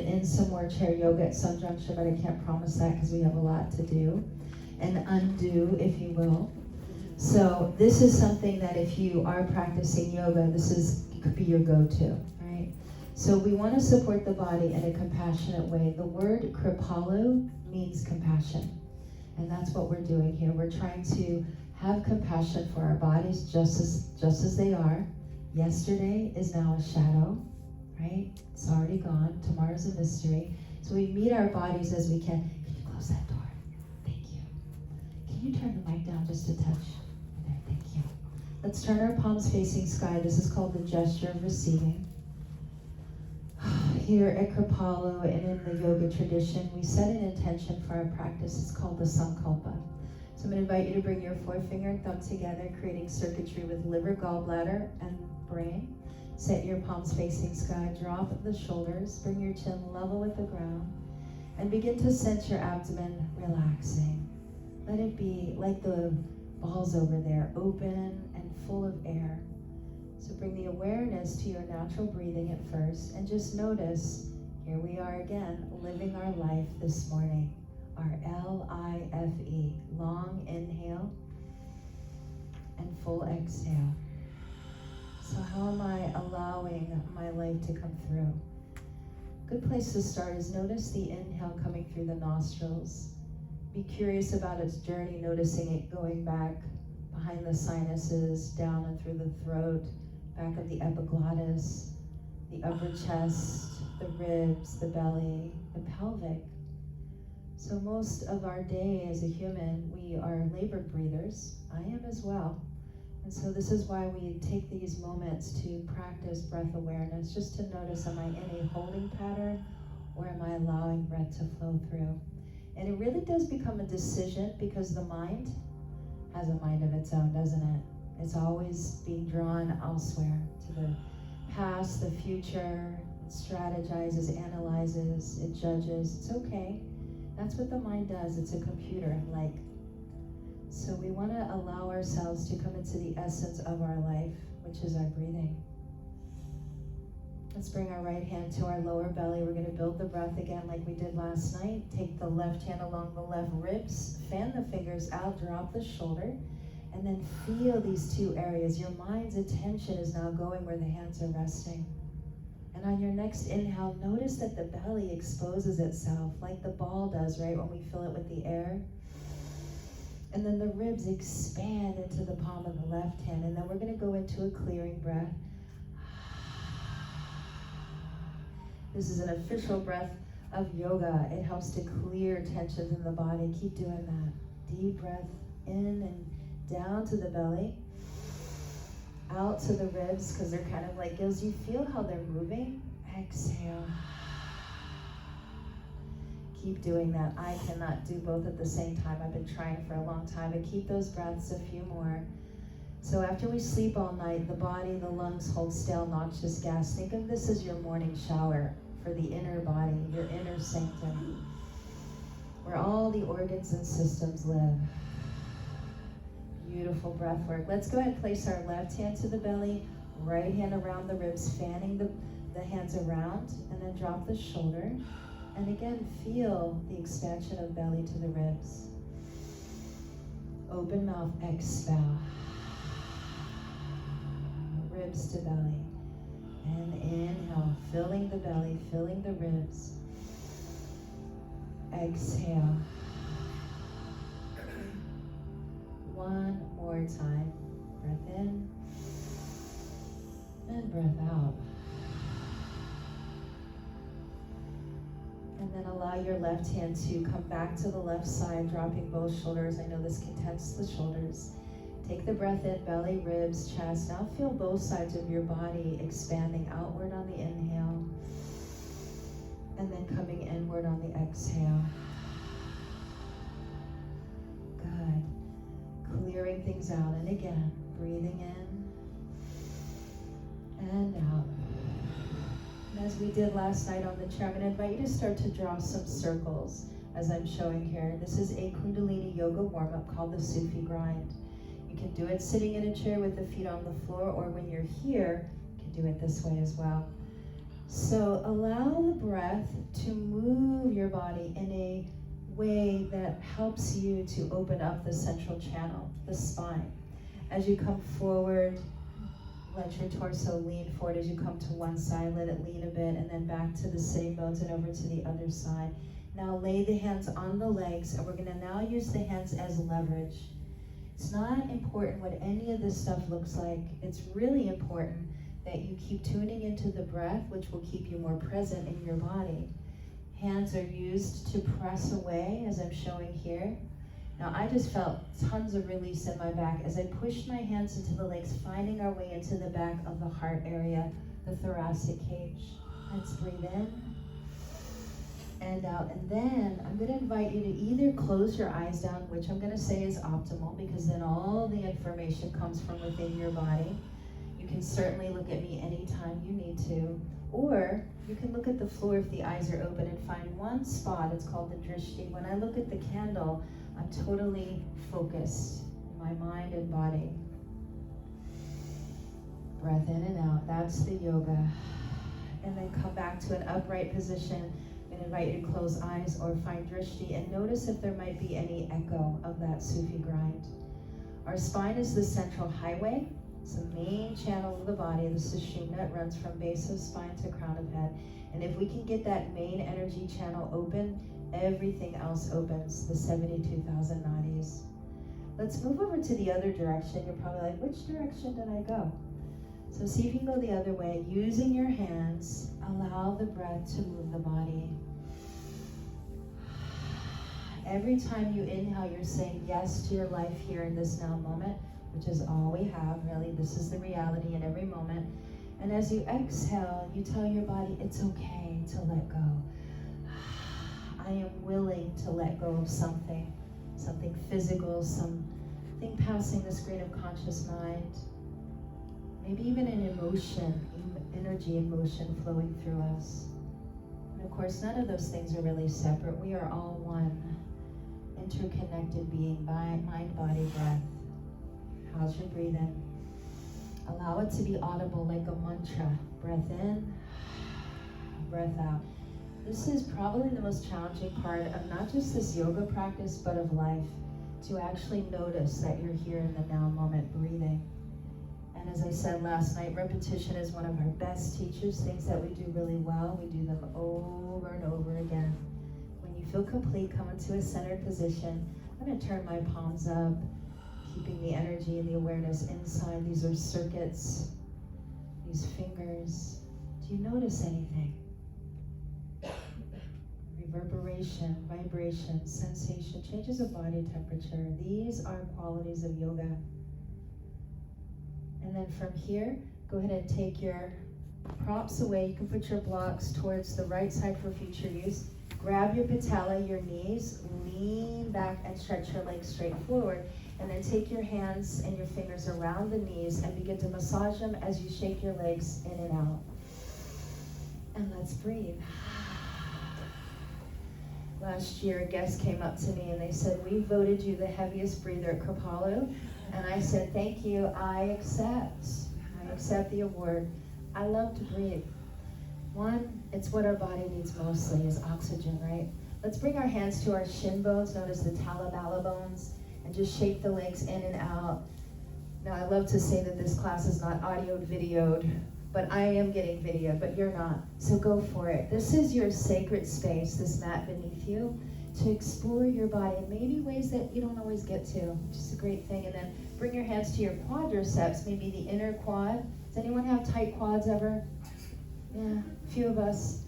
fit in some more chair yoga at some juncture, but I can't promise that because we have a lot to do and undo, if you will. So this is something that if you are practicing yoga, could be your go-to, right? So we want to support the body in a compassionate way. The word Kripalu means compassion. And that's what we're doing here. We're trying to have compassion for our bodies just as they are. Yesterday is now a shadow, right? It's already gone. Tomorrow's a mystery. So we meet our bodies as we can. Can you close that door? Thank you. Can you turn the mic down just a touch? There, thank you. Let's turn our palms facing sky. This is called the gesture of receiving. Here at Kripalu and in the yoga tradition, we set an intention for our practice. It's called the Sankalpa. So I'm going to invite you to bring your forefinger and thumb together, creating circuitry with liver, gallbladder, and brain. Set your palms facing sky, drop the shoulders, bring your chin level with the ground, and begin to sense your abdomen relaxing. Let it be like the balls over there, open and full of air. So bring the awareness to your natural breathing at first, and just notice, here we are again, living our life this morning. Our L-I-F-E, long inhale and full exhale. So how am I allowing my life to come through? Good place to start is notice the inhale coming through the nostrils. Be curious about its journey, noticing it going back behind the sinuses, down and through the throat, back of the epiglottis, the upper chest, the ribs, the belly, the pelvic. So most of our day as a human, we are labored breathers. I am as well. And so this is why we take these moments to practice breath awareness, just to notice, am I in a holding pattern or am I allowing breath to flow through? And it really does become a decision, because the mind has a mind of its own, doesn't it? It's always being drawn elsewhere, to the past, the future. It strategizes, analyzes, it judges. It's okay. That's what the mind does. It's a computer, like. So we want to allow ourselves to come into the essence of our life, which is our breathing. Let's bring our right hand to our lower belly. We're going to build the breath again like we did last night. Take the left hand along the left ribs, fan the fingers out, drop the shoulder, and then feel these two areas. Your mind's attention is now going where the hands are resting. And on your next inhale, notice that the belly exposes itself like the ball does, right, when we fill it with the air. And then the ribs expand into the palm of the left hand. And then we're going to go into a clearing breath. This is an official breath of yoga. It helps to clear tensions in the body. Keep doing that. Deep breath in and down to the belly. Out to the ribs, because they're kind of like, as you feel how they're moving, exhale. Keep doing that. I cannot do both at the same time. I've been trying for a long time, but keep those breaths a few more. So after we sleep all night, the body, the lungs hold still, noxious gas. Think of this as your morning shower for the inner body, your inner sanctum, where all the organs and systems live. Beautiful breath work. Let's go ahead and place our left hand to the belly, right hand around the ribs, fanning the hands around, and then drop the shoulder. And again, feel the expansion of belly to the ribs. Open mouth, expel. Ribs to belly. And inhale, filling the belly, filling the ribs. Exhale. One more time. Breath in and breath out. And then allow your left hand to come back to the left side, dropping both shoulders. I know this can tense the shoulders. Take the breath in, belly, ribs, chest. Now feel both sides of your body expanding outward on the inhale, and then coming inward on the exhale. Good. Clearing things out. And again, breathing in and out. And as we did last night on the chair, I'm going to invite you to start to draw some circles as I'm showing here. This is a Kundalini yoga warm-up called the Sufi grind. You can do it sitting in a chair with the feet on the floor, or when you're here, you can do it this way as well. So allow the breath to move your body in a way that helps you to open up the central channel, the spine. As you come forward, let your torso lean forward. As you come to one side, let it lean a bit, and then back to the sitting bones and over to the other side. Now lay the hands on the legs, and we're going to now use the hands as leverage. It's not important what any of this stuff looks like. It's really important that you keep tuning into the breath, which will keep you more present in your body. Hands are used to press away, as I'm showing here. Now I just felt tons of release in my back as I pushed my hands into the legs, finding our way into the back of the heart area, the thoracic cage. Let's breathe in and out. And then I'm going to invite you to either close your eyes down, which I'm going to say is optimal, because then all the information comes from within your body. You can certainly look at me anytime you need to, or you can look at the floor if the eyes are open and find one spot. It's called the drishti. When I look at the candle, I'm totally focused in my mind and body. Breath in and out. That's the yoga. And then come back to an upright position. I'm going to invite you to close eyes or find drishti and notice if there might be any echo of that Sufi grind. Our spine is the central highway. It's the main channel of the body, the sushumna. It runs from base of spine to crown of head. And if we can get that main energy channel open, everything else opens, the 72,000 nadis. Let's move over to the other direction. You're probably like, which direction did I go? So see if you can go the other way. Using your hands, allow the breath to move the body. Every time you inhale, you're saying yes to your life here in this now moment, which is all we have, really. This is the reality in every moment. And as you exhale, you tell your body it's okay to let go. I am willing to let go of something physical, something passing the screen of conscious mind. Maybe even an emotion, energy emotion flowing through us. And of course, none of those things are really separate. We are all one, interconnected being, mind, body, breath. How's your breathing? Allow it to be audible like a mantra. Breath in, breath out. This is probably the most challenging part of not just this yoga practice, but of life, to actually notice that you're here in the now moment breathing. And as I said last night, repetition is one of our best teachers. Things that we do really well, we do them over and over again. When you feel complete, come into a centered position. I'm going to turn my palms up, keeping the energy and the awareness inside. These are circuits, these fingers. Do you notice anything? Reverberation, vibration, sensation, changes of body temperature. These are qualities of yoga. And then from here, go ahead and take your props away. You can put your blocks towards the right side for future use. Grab your patella, your knees, lean back and stretch your legs straight forward. And then take your hands and your fingers around the knees and begin to massage them as you shake your legs in and out. And let's breathe. Last year, a guest came up to me and they said, we voted you the heaviest breather at Kripalu. And I said, thank you, I accept the award. I love to breathe. One, it's what our body needs mostly is oxygen, right? Let's bring our hands to our shin bones, known as the talabala bones, and just shake the legs in and out. Now, I love to say that this class is not audioed, videoed, but I am getting video, but you're not. So go for it. This is your sacred space, this mat beneath you, to explore your body in maybe ways that you don't always get to, which is a great thing. And then bring your hands to your quadriceps, maybe the inner quad. Does anyone have tight quads ever? Yeah, a few of us.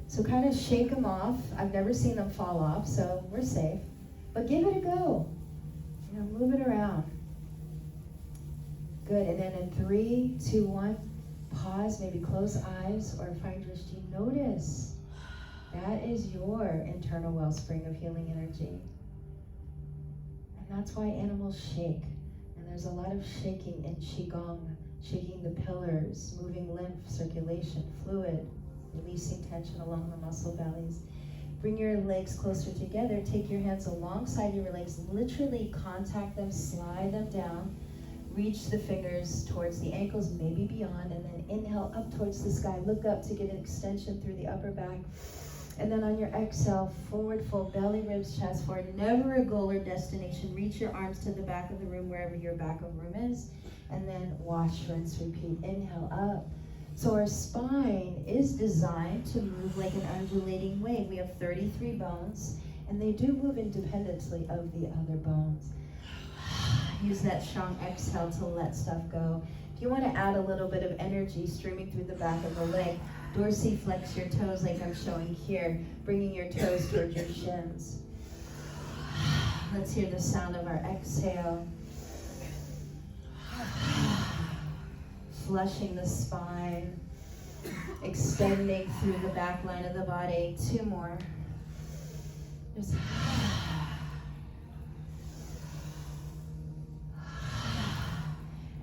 So kind of shake them off. I've never seen them fall off, so we're safe. But give it a go. You know, move it around. Good, and then in 3, 2, 1, pause, maybe close eyes or find drishti. Notice that is your internal wellspring of healing energy. And that's why animals shake. And there's a lot of shaking in qigong, shaking the pillars, moving lymph, circulation, fluid, releasing tension along the muscle bellies. Bring your legs closer together. Take your hands alongside your legs. Literally contact them, slide them down. Reach the fingers towards the ankles, maybe beyond, and then inhale up towards the sky. Look up to get an extension through the upper back. And then on your exhale, forward fold, belly, ribs, chest forward. Never a goal or destination. Reach your arms to the back of the room, wherever your back of room is. And then wash, rinse, repeat. Inhale up. So our spine is designed to move like an undulating wave. We have 33 bones, and they do move independently of the other bones. Use that strong exhale to let stuff go. If you want to add a little bit of energy streaming through the back of the leg, dorsiflex your toes like I'm showing here, bringing your toes towards your shins. Let's hear the sound of our exhale. Flushing the spine, extending through the back line of the body. 2 more. Just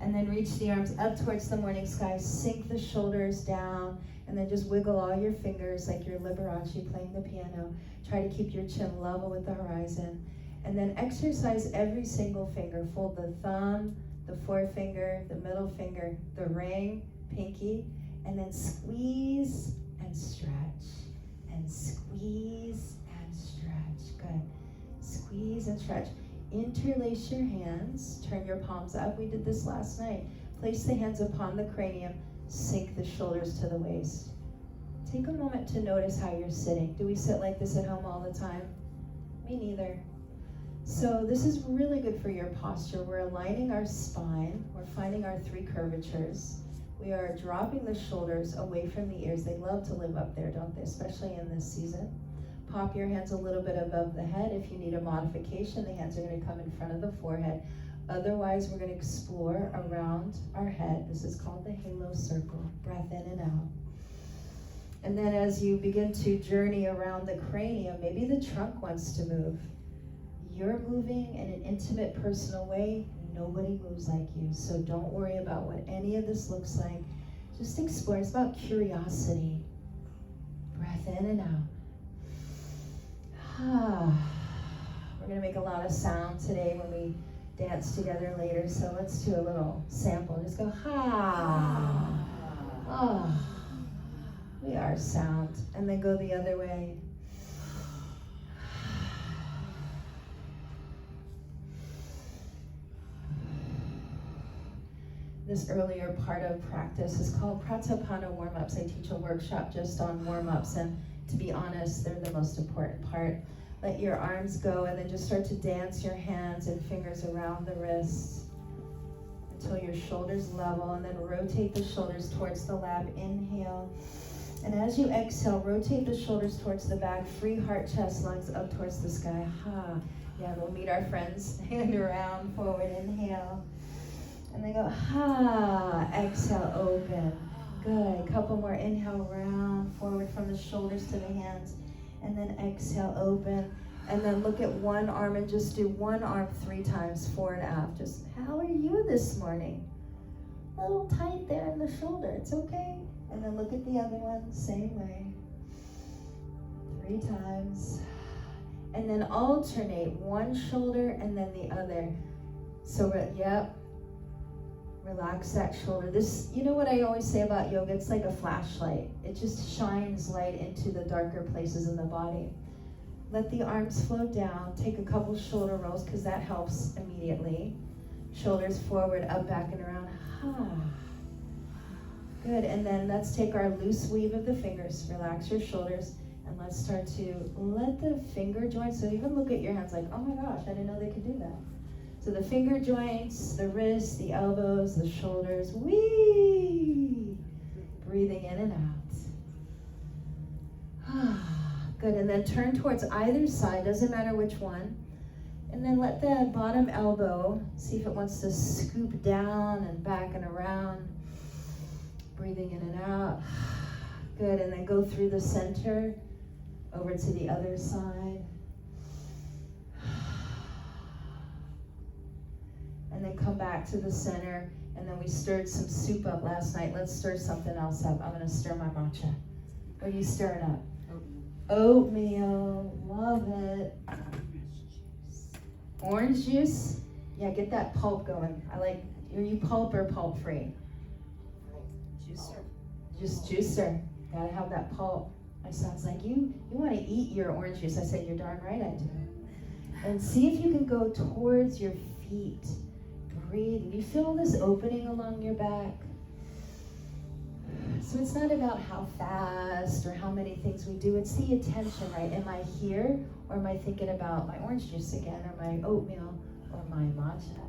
and then reach the arms up towards the morning sky, sink the shoulders down, and then just wiggle all your fingers like you're Liberace playing the piano. Try to keep your chin level with the horizon. And then exercise every single finger. Fold the thumb, the forefinger, the middle finger, the ring, pinky, and then squeeze and stretch, and squeeze and stretch. Good. Squeeze and stretch. Interlace your hands, turn your palms up. We did this last night. Place the hands upon the cranium, sink the shoulders to the waist. Take a moment to notice how you're sitting. Do we sit like this at home all the time? Me neither. So this is really good for your posture. We're aligning our spine. We're finding our 3 curvatures. We are dropping the shoulders away from the ears. They love to live up there, don't they? Especially in this season. Pop your hands a little bit above the head. If you need a modification, the hands are going to come in front of the forehead. Otherwise, we're going to explore around our head. This is called the halo circle. Breath in and out. And then as you begin to journey around the cranium, maybe the trunk wants to move. You're moving in an intimate, personal way. Nobody moves like you. So don't worry about what any of this looks like. Just explore. It's about curiosity. Breath in and out. We're going to make a lot of sound today when we dance together later, so let's do a little sample. Just go, ha. Oh, we are sound. And then go the other way. This earlier part of practice is called Pratapana warm-ups. I teach a workshop just on warm-ups, and to be honest, they're the most important part. Let your arms go and then just start to dance your hands and fingers around the wrists until your shoulders level, and then rotate the shoulders towards the lap. Inhale. And as you exhale, rotate the shoulders towards the back, free heart, chest, lungs up towards the sky. Ha. Yeah, we'll meet our friends. Hand around, forward, inhale. And then go, ha. Exhale, open. Good. Couple more. Inhale, round, forward from the shoulders to the hands. And then exhale, open. And then look at one arm and just do one arm 3 times, fore and aft. Just, how are you this morning? A little tight there in the shoulder. It's okay. And then look at the other one, same way. 3 times. And then alternate one shoulder and then the other. So, yep. Relax that shoulder. This, you know what I always say about yoga? It's like a flashlight. It just shines light into the darker places in the body. Let the arms float down. Take a couple shoulder rolls because that helps immediately. Shoulders forward, up, back, and around. Good. And then let's take our loose weave of the fingers. Relax your shoulders. And let's start to let the finger joints, so even look at your hands like, oh my gosh, I didn't know they could do that. So the finger joints, the wrists, the elbows, the shoulders, whee! Breathing in and out. Good, and then turn towards either side, doesn't matter which one. And then let the bottom elbow, see if it wants to scoop down and back and around. Breathing in and out. Good, and then go through the center, over to the other side. And then come back to the center. And then we stirred some soup up last night. Let's stir something else up. I'm going to stir my matcha. What are you stirring up? Oatmeal. Love it. Orange juice. Yeah, get that pulp going. I like Are you pulp or pulp free? Juicer. Just juicer. Gotta have that pulp. My son's like, you want to eat your orange juice. I said, you're darn right I do. And see if you can go towards your feet. Breathe. You feel this opening along your back. So it's not about how fast or how many things we do. It's the attention, right? Am I here, or am I thinking about my orange juice again, or my oatmeal, or my matcha?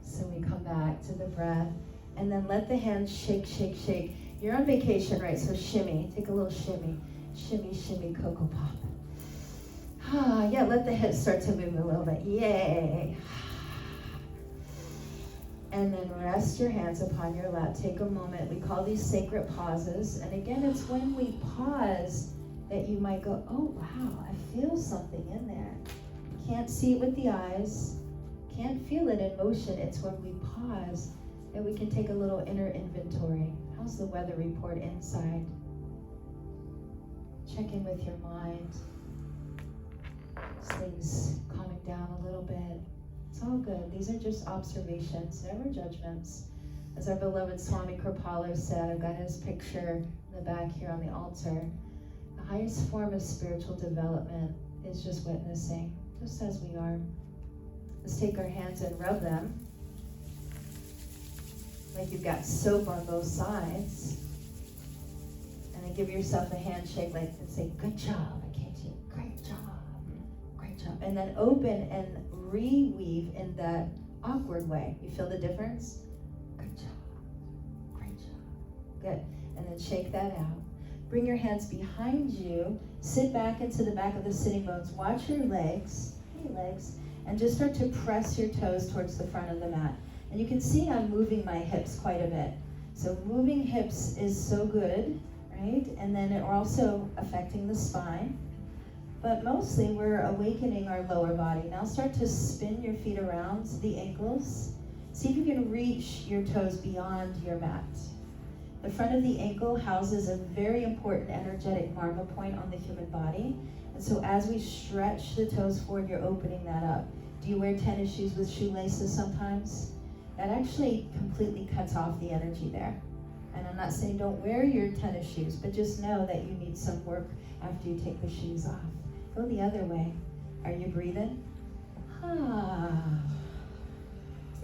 So we come back to the breath, and then let the hands shake, shake, shake. You're on vacation, right? So shimmy. Take a little shimmy. Shimmy, shimmy, cocoa pop. Yeah, let the hips start to move a little bit. Yay. And then rest your hands upon your lap. Take a moment. We call these sacred pauses. And again, it's when we pause that you might go, oh, wow, I feel something in there. Can't see it with the eyes. Can't feel it in motion. It's when we pause that we can take a little inner inventory. How's the weather report inside? Check in with your mind. Things calming down a little bit. It's all good. These are just observations, never judgments. As our beloved Swami Kripalu said, I've got his picture in the back here on the altar. The highest form of spiritual development is just witnessing, just as we are. Let's take our hands and rub them like you've got soap on both sides. And then give yourself a handshake like and say, good job, I can't see it. Great job. Great job. And then open and reweave in that awkward way. You feel the difference? Good job. Great job. Good. And then shake that out. Bring your hands behind you. Sit back into the back of the sitting bones. Watch your legs. Hey, legs. And just start to press your toes towards the front of the mat. And you can see I'm moving my hips quite a bit. So moving hips is so good, right? And then we're also affecting the spine. But mostly we're awakening our lower body. Now start to spin your feet around the ankles. See if you can reach your toes beyond your mat. The front of the ankle houses a very important energetic marma point on the human body. And so as we stretch the toes forward, you're opening that up. Do you wear tennis shoes with shoelaces sometimes? That actually completely cuts off the energy there. And I'm not saying don't wear your tennis shoes, but just know that you need some work after you take the shoes off. Go the other way. Are you breathing? Isn't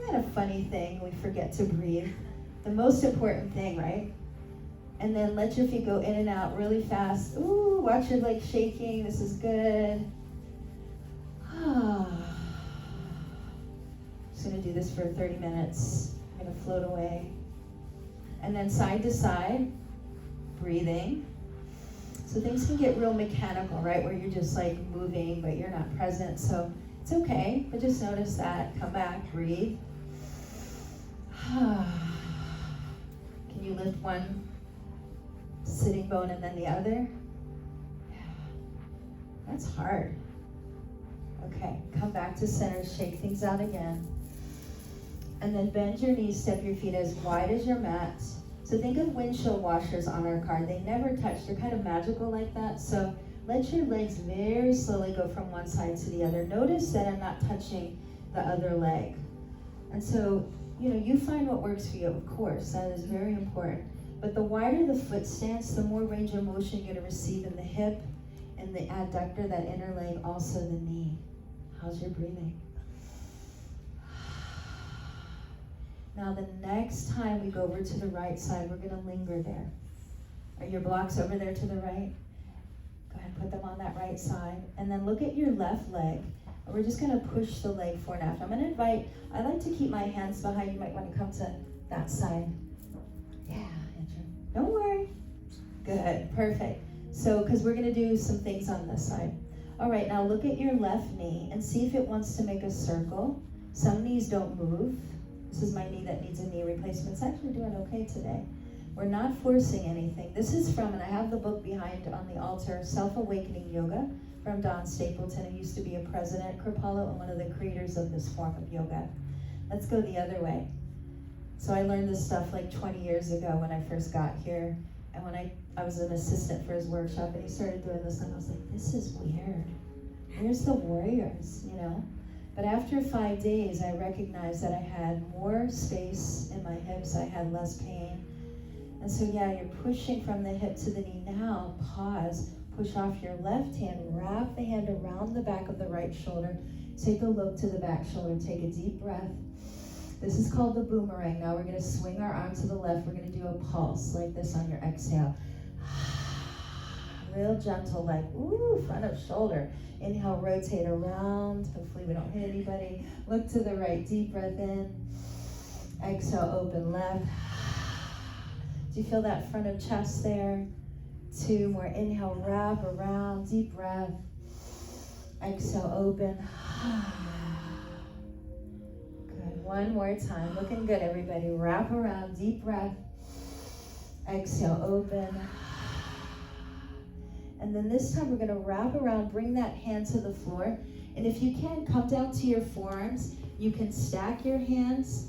that a funny thing? We forget to breathe. The most important thing, right? And then let your feet go in and out really fast. Ooh, watch your legs shaking. This is good. Just gonna do this for 30 minutes. I'm gonna float away. And then side to side, breathing. So things can get real mechanical, right? Where you're just like moving, but you're not present. So it's okay, but just notice that. Come back, breathe. Can you lift one sitting bone and then the other? Yeah. That's hard. Okay, come back to center, shake things out again. And then bend your knees, step your feet as wide as your mat. So think of windshield washers on our car. They never touch. They're kind of magical like that. So let your legs very slowly go from one side to the other. Notice that I'm not touching the other leg. And so, you find what works for you, of course. That is very important. But the wider the foot stance, the more range of motion you're going to receive in the hip and the adductor, that inner leg, also the knee. How's your breathing? Now the next time we go over to the right side, we're going to linger there. Are your blocks over there to the right? Go ahead and put them on that right side. And then look at your left leg. And we're just going to push the leg forward and after. I'm going to I like to keep my hands behind. You might want to come to that side. Yeah, Andrew. Don't worry. Good, perfect. So, because we're going to do some things on this side. All right, now look at your left knee and see if it wants to make a circle. Some knees don't move. This is my knee that needs a knee replacement. It's actually doing okay today. We're not forcing anything. This is from, and I have the book behind on the altar, Self-Awakening Yoga from Don Stapleton, who used to be a president, Kripalu, and one of the creators of this form of yoga. Let's go the other way. So I learned this stuff like 20 years ago when I first got here. And when I was an assistant for his workshop, and he started doing this, and I was like, this is weird. Where's the warriors, But after 5 days, I recognized that I had more space in my hips, I had less pain. And so yeah, you're pushing from the hip to the knee. Now, pause, push off your left hand, wrap the hand around the back of the right shoulder, take a look to the back shoulder, take a deep breath. This is called the boomerang. Now we're gonna swing our arm to the left. We're gonna do a pulse like this on your exhale. Real gentle, like, ooh, front of shoulder. Inhale, rotate around. Hopefully we don't hit anybody. Look to the right, deep breath in. Exhale, open left. Do you feel that front of chest there? 2 more, inhale, wrap around, deep breath. Exhale, open. Good, 1 more time. Looking good, everybody. Wrap around, deep breath. Exhale, open. And then this time we're gonna wrap around, bring that hand to the floor. And if you can, come down to your forearms. You can stack your hands,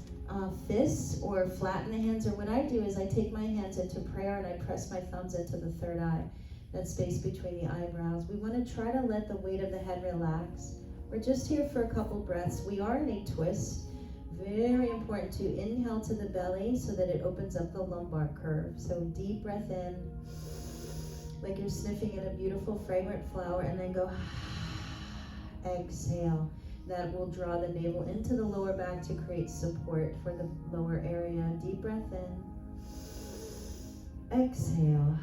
fists, or flatten the hands. Or what I do is I take my hands into prayer and I press my thumbs into the third eye, that space between the eyebrows. We wanna try to let the weight of the head relax. We're just here for a couple breaths. We are in a twist. Very important to inhale to the belly so that it opens up the lumbar curve. So deep breath in, like you're sniffing in a beautiful fragrant flower, and then go exhale. That will draw the navel into the lower back to create support for the lower area. Deep breath in, exhale.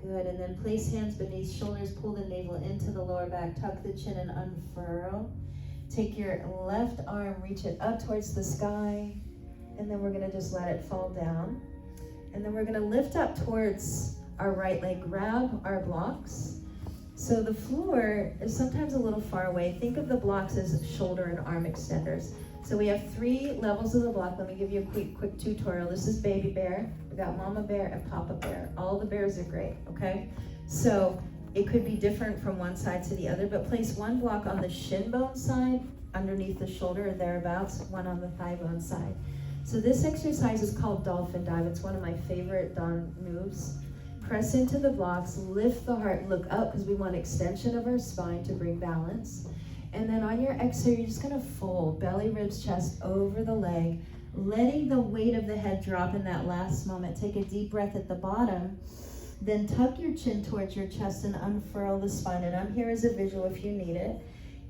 Good, and then place hands beneath shoulders, pull the navel into the lower back, tuck the chin and unfurl. Take your left arm, reach it up towards the sky, and then we're gonna just let it fall down. And then we're gonna lift up towards our right leg, grab our blocks. So the floor is sometimes a little far away. Think of the blocks as shoulder and arm extenders. So we have 3 levels of the block. Let me give you a quick tutorial. This is baby bear. We got mama bear and papa bear. All the bears are great, okay? So it could be different from one side to the other, but place 1 block on the shin bone side, underneath the shoulder or thereabouts, 1 on the thigh bone side. So this exercise is called dolphin dive. It's one of my favorite dawn moves. Press into the blocks, lift the heart, look up because we want extension of our spine to bring balance. And then on your exhale, you're just gonna fold, belly, ribs, chest over the leg, letting the weight of the head drop in that last moment. Take a deep breath at the bottom, then tuck your chin towards your chest and unfurl the spine. And I'm here as a visual if you need it.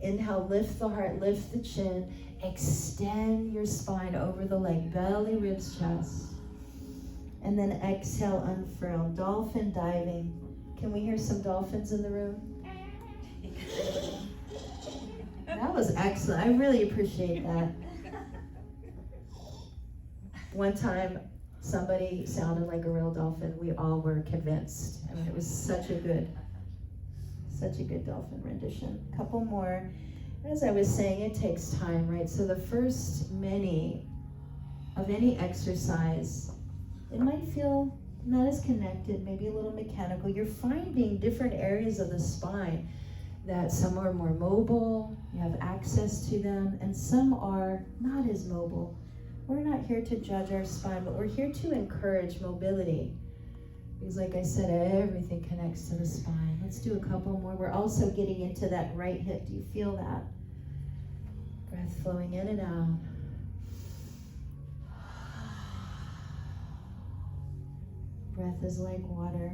Inhale, lift the heart, lift the chin, extend your spine over the leg, belly, ribs, chest. And then exhale, unfurl, dolphin diving. Can we hear some dolphins in the room? That was excellent. I really appreciate that. One time, somebody sounded like a real dolphin. We all were convinced. I mean, it was such a good dolphin rendition. A couple more. As I was saying, it takes time, right? So the first many of any exercise, it might feel not as connected, maybe a little mechanical. You're finding different areas of the spine that some are more mobile, you have access to them, and some are not as mobile. We're not here to judge our spine, but we're here to encourage mobility. Because like I said, everything connects to the spine. Let's do a couple more. We're also getting into that right hip. Do you feel that? Breath flowing in and out. Breath is like water.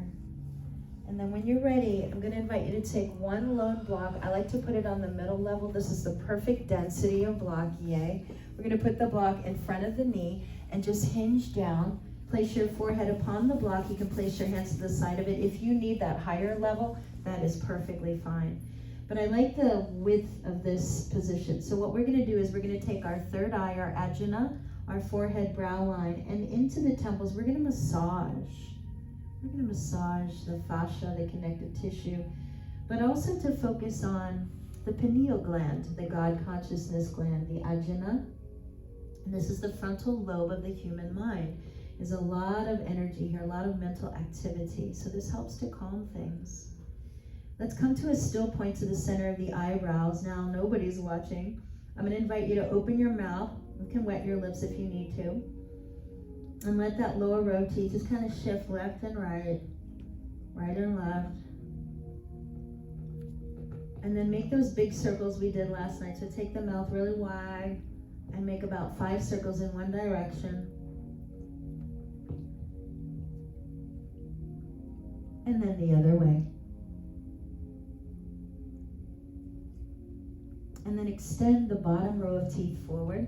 And then when you're ready, I'm gonna invite you to take 1 lone block. I like to put it on the middle level. This is the perfect density of block, yay. We're gonna put the block in front of the knee and just hinge down. Place your forehead upon the block. You can place your hands to the side of it. If you need that higher level, that is perfectly fine. But I like the width of this position. So what we're gonna do is we're gonna take our third eye, our ajna, our forehead brow line, and into the temples, we're gonna massage. We're going to massage the fascia, the connective tissue, but also to focus on the pineal gland, the God consciousness gland, the ajna. And this is the frontal lobe of the human mind. There's a lot of energy here, a lot of mental activity. So this helps to calm things. Let's come to a still point to the center of the eyebrows. Now, nobody's watching. I'm going to invite you to open your mouth. You can wet your lips if you need to. And let that lower row teeth just kind of shift left and right and left. And then make those big circles we did last night. So take the mouth really wide and make about 5 circles in one direction. And then the other way. And then extend the bottom row of teeth forward.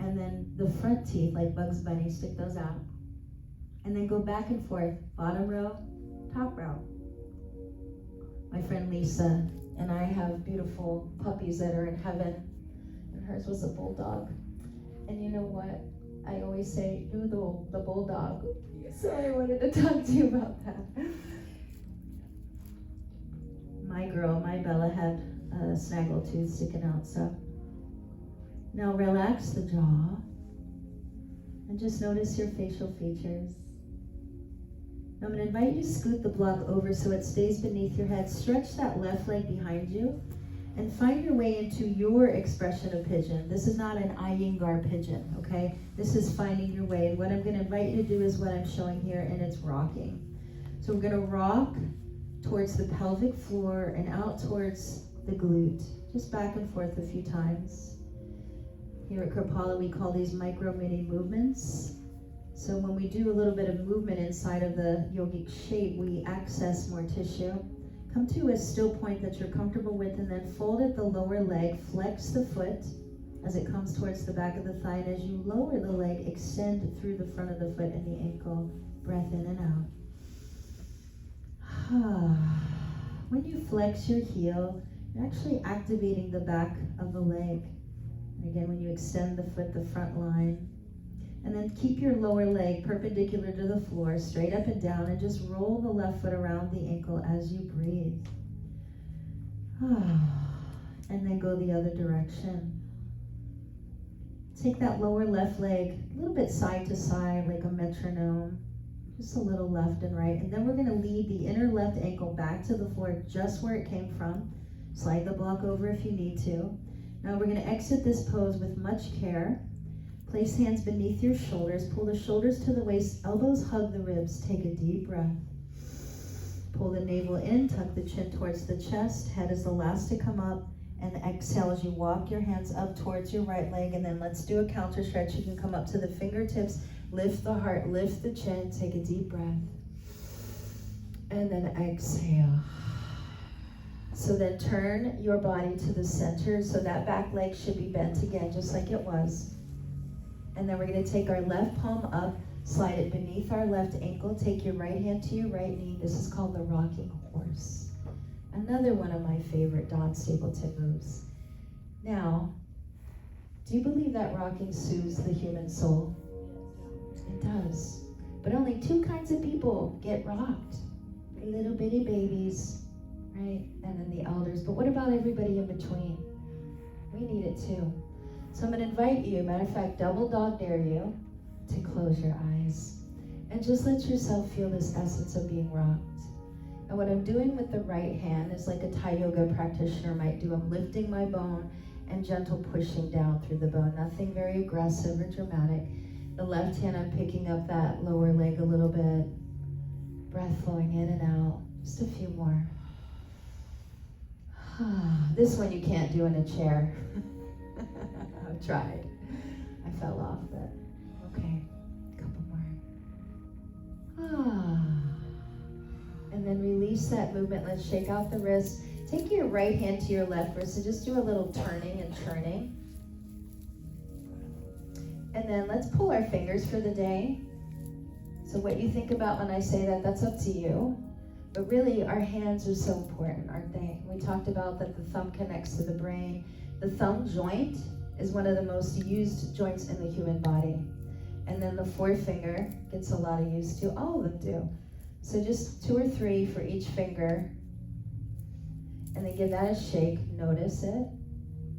And then the front teeth, like Bugs Bunny, stick those out. And then go back and forth, bottom row, top row. My friend Lisa and I have beautiful puppies that are in heaven, and hers was a bulldog. And you know what? I always say, Noodle, the bulldog. So I wanted to talk to you about that. My girl, my Bella, had a snaggle tooth sticking out, so now relax the jaw and just notice your facial features. Now I'm going to invite you to scoot the block over so it stays beneath your head. Stretch that left leg behind you and find your way into your expression of pigeon. This is not an Iyengar pigeon, okay? This is finding your way. And what I'm going to invite you to do is what I'm showing here, and it's rocking. So we're going to rock towards the pelvic floor and out towards the glute. Just back and forth a few times. Here at Kripalu, we call these micro mini movements. So when we do a little bit of movement inside of the yogic shape, we access more tissue. Come to a still point that you're comfortable with, and then fold at the lower leg, flex the foot as it comes towards the back of the thigh, and as you lower the leg, extend through the front of the foot and the ankle. Breath in and out. When you flex your heel, you're actually activating the back of the leg. And again, when you extend the foot, the front line. And then keep your lower leg perpendicular to the floor, straight up and down, and just roll the left foot around the ankle as you breathe. And then go the other direction. Take that lower left leg a little bit side to side like a metronome. Just a little left and right. And then we're going to lead the inner left ankle back to the floor just where it came from. Slide the block over if you need to. Now we're going to exit this pose with much care. Place hands beneath your shoulders. Pull the shoulders to the waist. Elbows hug the ribs. Take a deep breath. Pull the navel in. Tuck the chin towards the chest. Head is the last to come up. And exhale as you walk your hands up towards your right leg. And then let's do a counter stretch. You can come up to the fingertips. Lift the heart. Lift the chin. Take a deep breath. And then exhale. So then turn your body to the center. So that back leg should be bent again, just like it was. And then we're going to take our left palm up, slide it beneath our left ankle, take your right hand to your right knee. This is called the rocking horse. Another one of my favorite Dawn Stapleton moves. Now, do you believe that rocking soothes the human soul? It does. But only 2 kinds of people get rocked. The little bitty babies, right? And then the elders. But what about everybody in between? We need it too. So I'm going to invite you, matter of fact, double dog dare you to close your eyes and just let yourself feel this essence of being rocked. And what I'm doing with the right hand is like a Thai yoga practitioner might do. I'm lifting my bone and gentle pushing down through the bone. Nothing very aggressive or dramatic. The left hand, I'm picking up that lower leg a little bit. Breath flowing in and out. Just a few more. This one you can't do in a chair. I've tried. I fell off, but okay. A couple more. And then release that movement. Let's shake out the wrist. Take your right hand to your left wrist and just do a little turning and churning. And then let's pull our fingers for the day. So what you think about when I say that, that's up to you. But really, our hands are so important, aren't they? We talked about that the thumb connects to the brain. The thumb joint is one of the most used joints in the human body. And then the forefinger gets a lot of use too. All of them do. So just 2 or 3 for each finger. And then give that a shake. Notice it.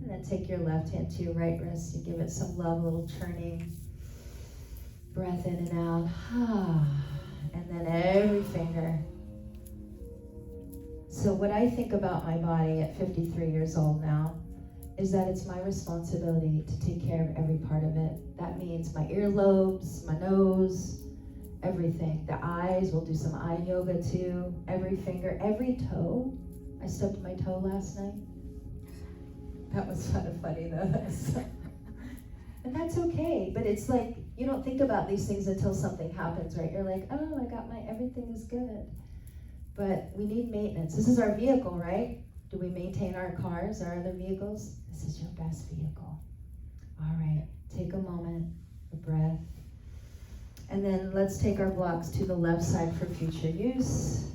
And then take your left hand to your right wrist and give it some love, a little churning. Breath in and out. And then every finger. So what I think about my body at 53 years old now is that it's my responsibility to take care of every part of it. That means my earlobes, my nose, everything. The eyes, we'll do some eye yoga too. Every finger, every toe. I stubbed my toe last night. That was kind of funny though. And that's okay, but it's like, you don't think about these things until something happens, right? You're like, oh, everything is good. But we need maintenance. This is our vehicle, right? Do we maintain our cars, our other vehicles? This is your best vehicle. All right, take a moment, a breath. And then let's take our blocks to the left side for future use.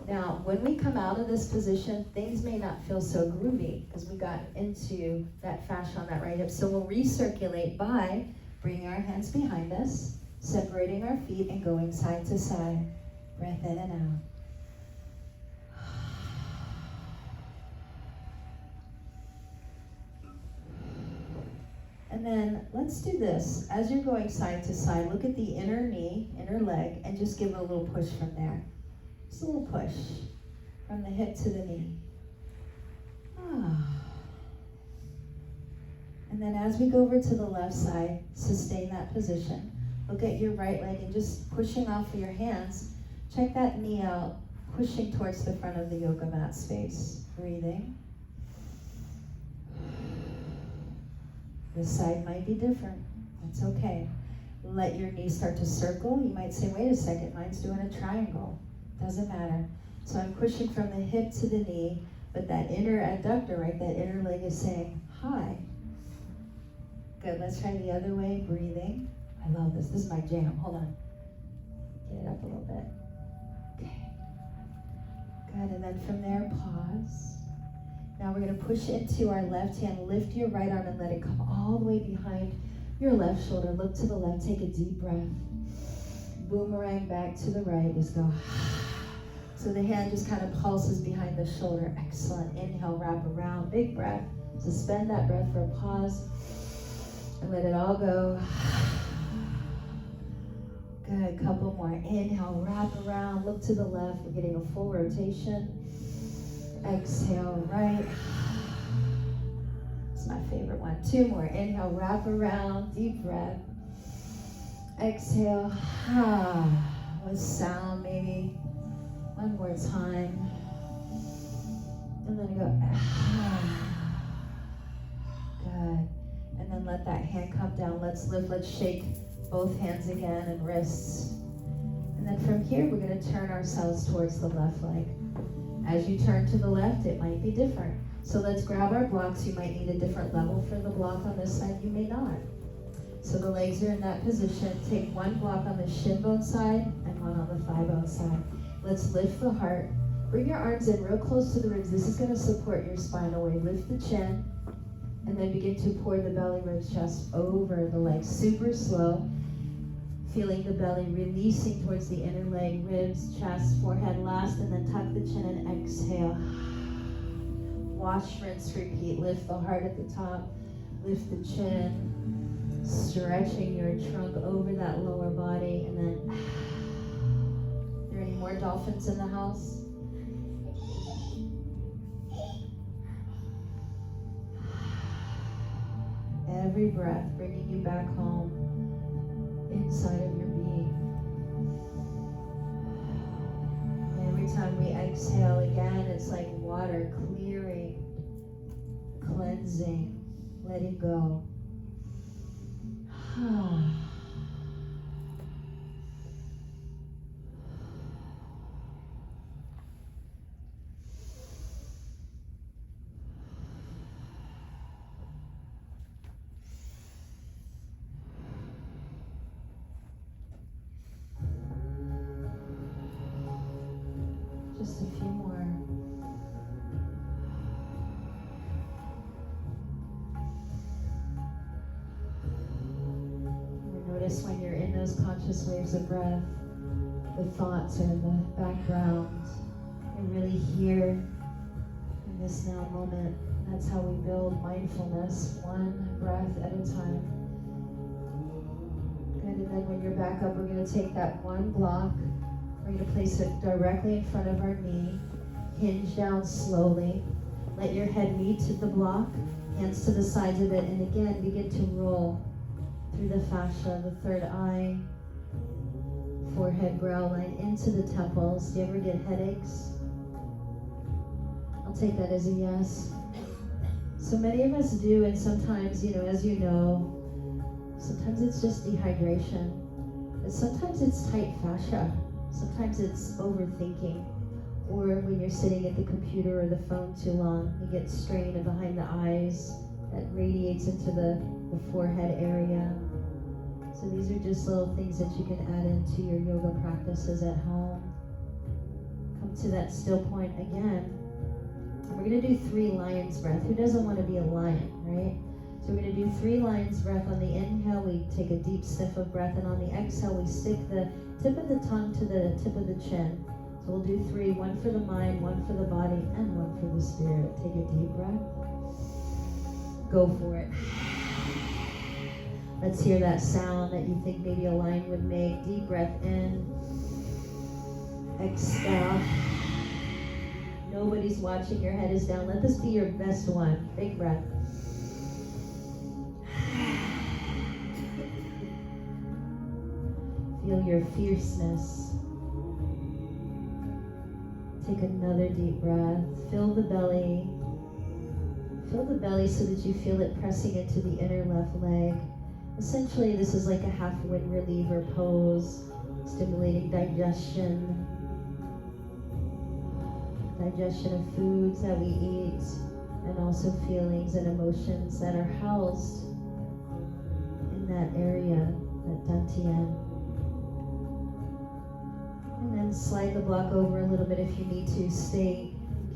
Now, when we come out of this position, things may not feel so groovy because we got into that fascia on that right hip. So we'll recirculate by bringing our hands behind us, separating our feet, and going side to side. Breath in and out. And then let's do this. As you're going side to side, look at the inner knee, inner leg, and just give it a little push from there. Just a little push from the hip to the knee. And then as we go over to the left side, sustain that position. Look at your right leg and just pushing off of your hands. Check that knee out, pushing towards the front of the yoga mat space. Breathing. This side might be different. That's okay. Let your knee start to circle. You might say, wait a second, mine's doing a triangle. Doesn't matter. So I'm pushing from the hip to the knee, but that inner adductor, right, that inner leg is saying, hi. Good, let's try the other way, breathing. I love this. This is my jam. Hold on. Get it up a little bit. Okay. Good, and then from there, pause. Now we're going to push into our left hand, lift your right arm and let it come all the way behind your left shoulder. Look to the left, take a deep breath. Boomerang back to the right, just go. So the hand just kind of pulses behind the shoulder. Excellent. Inhale, wrap around, big breath. Suspend that breath for a pause and let it all go. Good, couple more. Inhale, wrap around, look to the left. We're getting a full rotation. Exhale, right. It's my favorite one. Two more. Inhale, wrap around, deep breath. Exhale, with sound maybe. One more time. And then go, good. And then let that hand come down. Let's lift, let's shake both hands again and wrists. And then from here, we're gonna turn ourselves towards the left leg. As you turn to the left, it might be different. So let's grab our blocks. You might need a different level for the block on this side. You may not. So the legs are in that position. Take one block on the shin bone side and one on the thigh bone side. Let's lift the heart. Bring your arms in real close to the ribs. This is going to support your spine away. Lift the chin. And then begin to pour the belly, ribs, chest over the legs. Super slow. Feeling the belly releasing towards the inner leg, ribs, chest, forehead last, and then tuck the chin and exhale. Wash, rinse, repeat. Lift the heart at the top. Lift the chin. Stretching your trunk over that lower body. And then, are there any more dolphins in the house? Every breath bringing you back home. Inside of your being. Every time we exhale again, it's like water clearing, cleansing, letting go. Just a few more. Notice when you're in those conscious waves of breath, the thoughts are in the background. And really here in this now moment. That's how we build mindfulness, one breath at a time. Good, and then when you're back up, we're going to take that one block. We're going to place it directly in front of our knee. Hinge down slowly. Let your head meet to the block, hands to the sides of it, and again begin to roll through the fascia, the third eye, forehead, brow line, into the temples. Do you ever get headaches? I'll take that as a yes. So many of us do, and sometimes, as you know, sometimes it's just dehydration. But sometimes it's tight fascia. Sometimes it's overthinking. Or when you're sitting at the computer or the phone too long, you get strain behind the eyes that radiates into the forehead area. So these are just little things that you can add into your yoga practices at home. Come to that still point again. We're going to do 3 lion's breath. Who doesn't want to be a lion, right? So we're going to do 3 lion's breath. On the inhale, we take a deep sniff of breath, and on the exhale, we stick the tip of the tongue to the tip of the chin. So we'll do 3, 1 for the mind, 1 for the body, and 1 for the spirit. Take a deep breath. Go for it. Let's hear that sound that you think maybe a lion would make. Deep breath in. Exhale. Nobody's watching, your head is down. Let this be your best one. Big breath. Feel your fierceness. Take another deep breath. Fill the belly. Fill the belly so that you feel it pressing into the inner left leg. Essentially, this is like a half wind reliever pose, stimulating digestion. Digestion of foods that we eat, and also feelings and emotions that are housed in that area, that dantian. And then slide the block over a little bit if you need to.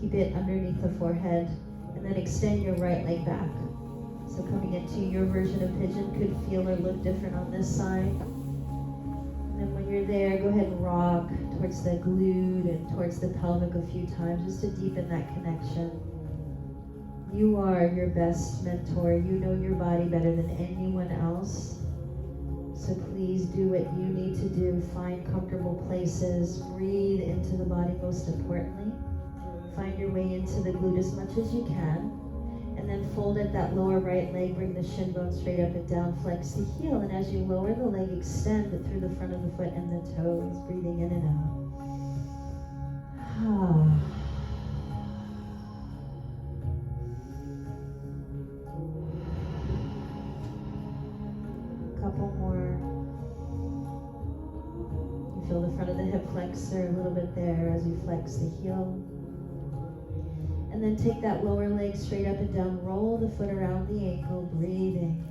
Keep it underneath the forehead, and then extend your right leg back. So coming into your version of pigeon could feel or look different on this side. And then when you're there, go ahead and rock towards the glute and towards the pelvic a few times, just to deepen that connection. You are your best mentor. You know your body better than anyone else. So please do what you need to do. Find comfortable places. Breathe into the body most importantly. Find your way into the glute as much as you can. And then fold at that lower right leg. Bring the shin bone straight up and down. Flex the heel. And as you lower the leg, extend it through the front of the foot and the toes. Breathing in and out. Couple more. You feel the front of the hip flexor a little bit there as you flex the heel. And then take that lower leg straight up and down. Roll the foot around the ankle, breathing.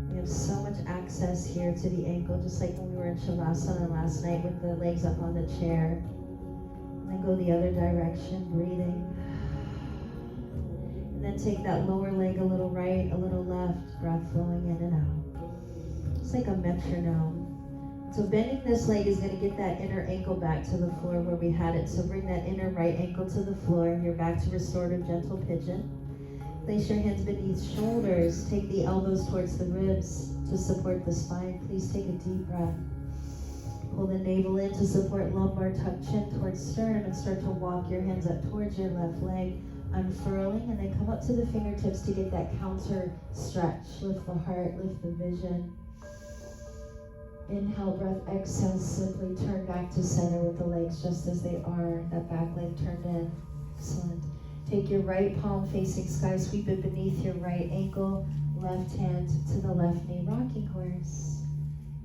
We have so much access here to the ankle, just like when we were in Shavasana last night with the legs up on the chair. And then go the other direction, breathing. And then take that lower leg a little right, a little left, breath flowing in and out. It's like a metronome. So bending this leg is going to get that inner ankle back to the floor where we had it. So bring that inner right ankle to the floor. You're back to restorative gentle pigeon. Place your hands beneath shoulders. Take the elbows towards the ribs to support the spine. Please take a deep breath. Pull the navel in to support lumbar. Tuck chin towards sternum and start to walk your hands up towards your left leg. Unfurling, and then come up to the fingertips to get that counter stretch. Lift the heart, lift the vision. Inhale, breath, exhale, simply turn back to center with the legs just as they are. That back leg turned in. Excellent. Take your right palm facing sky, sweep it beneath your right ankle, left hand to the left knee, rocking horse.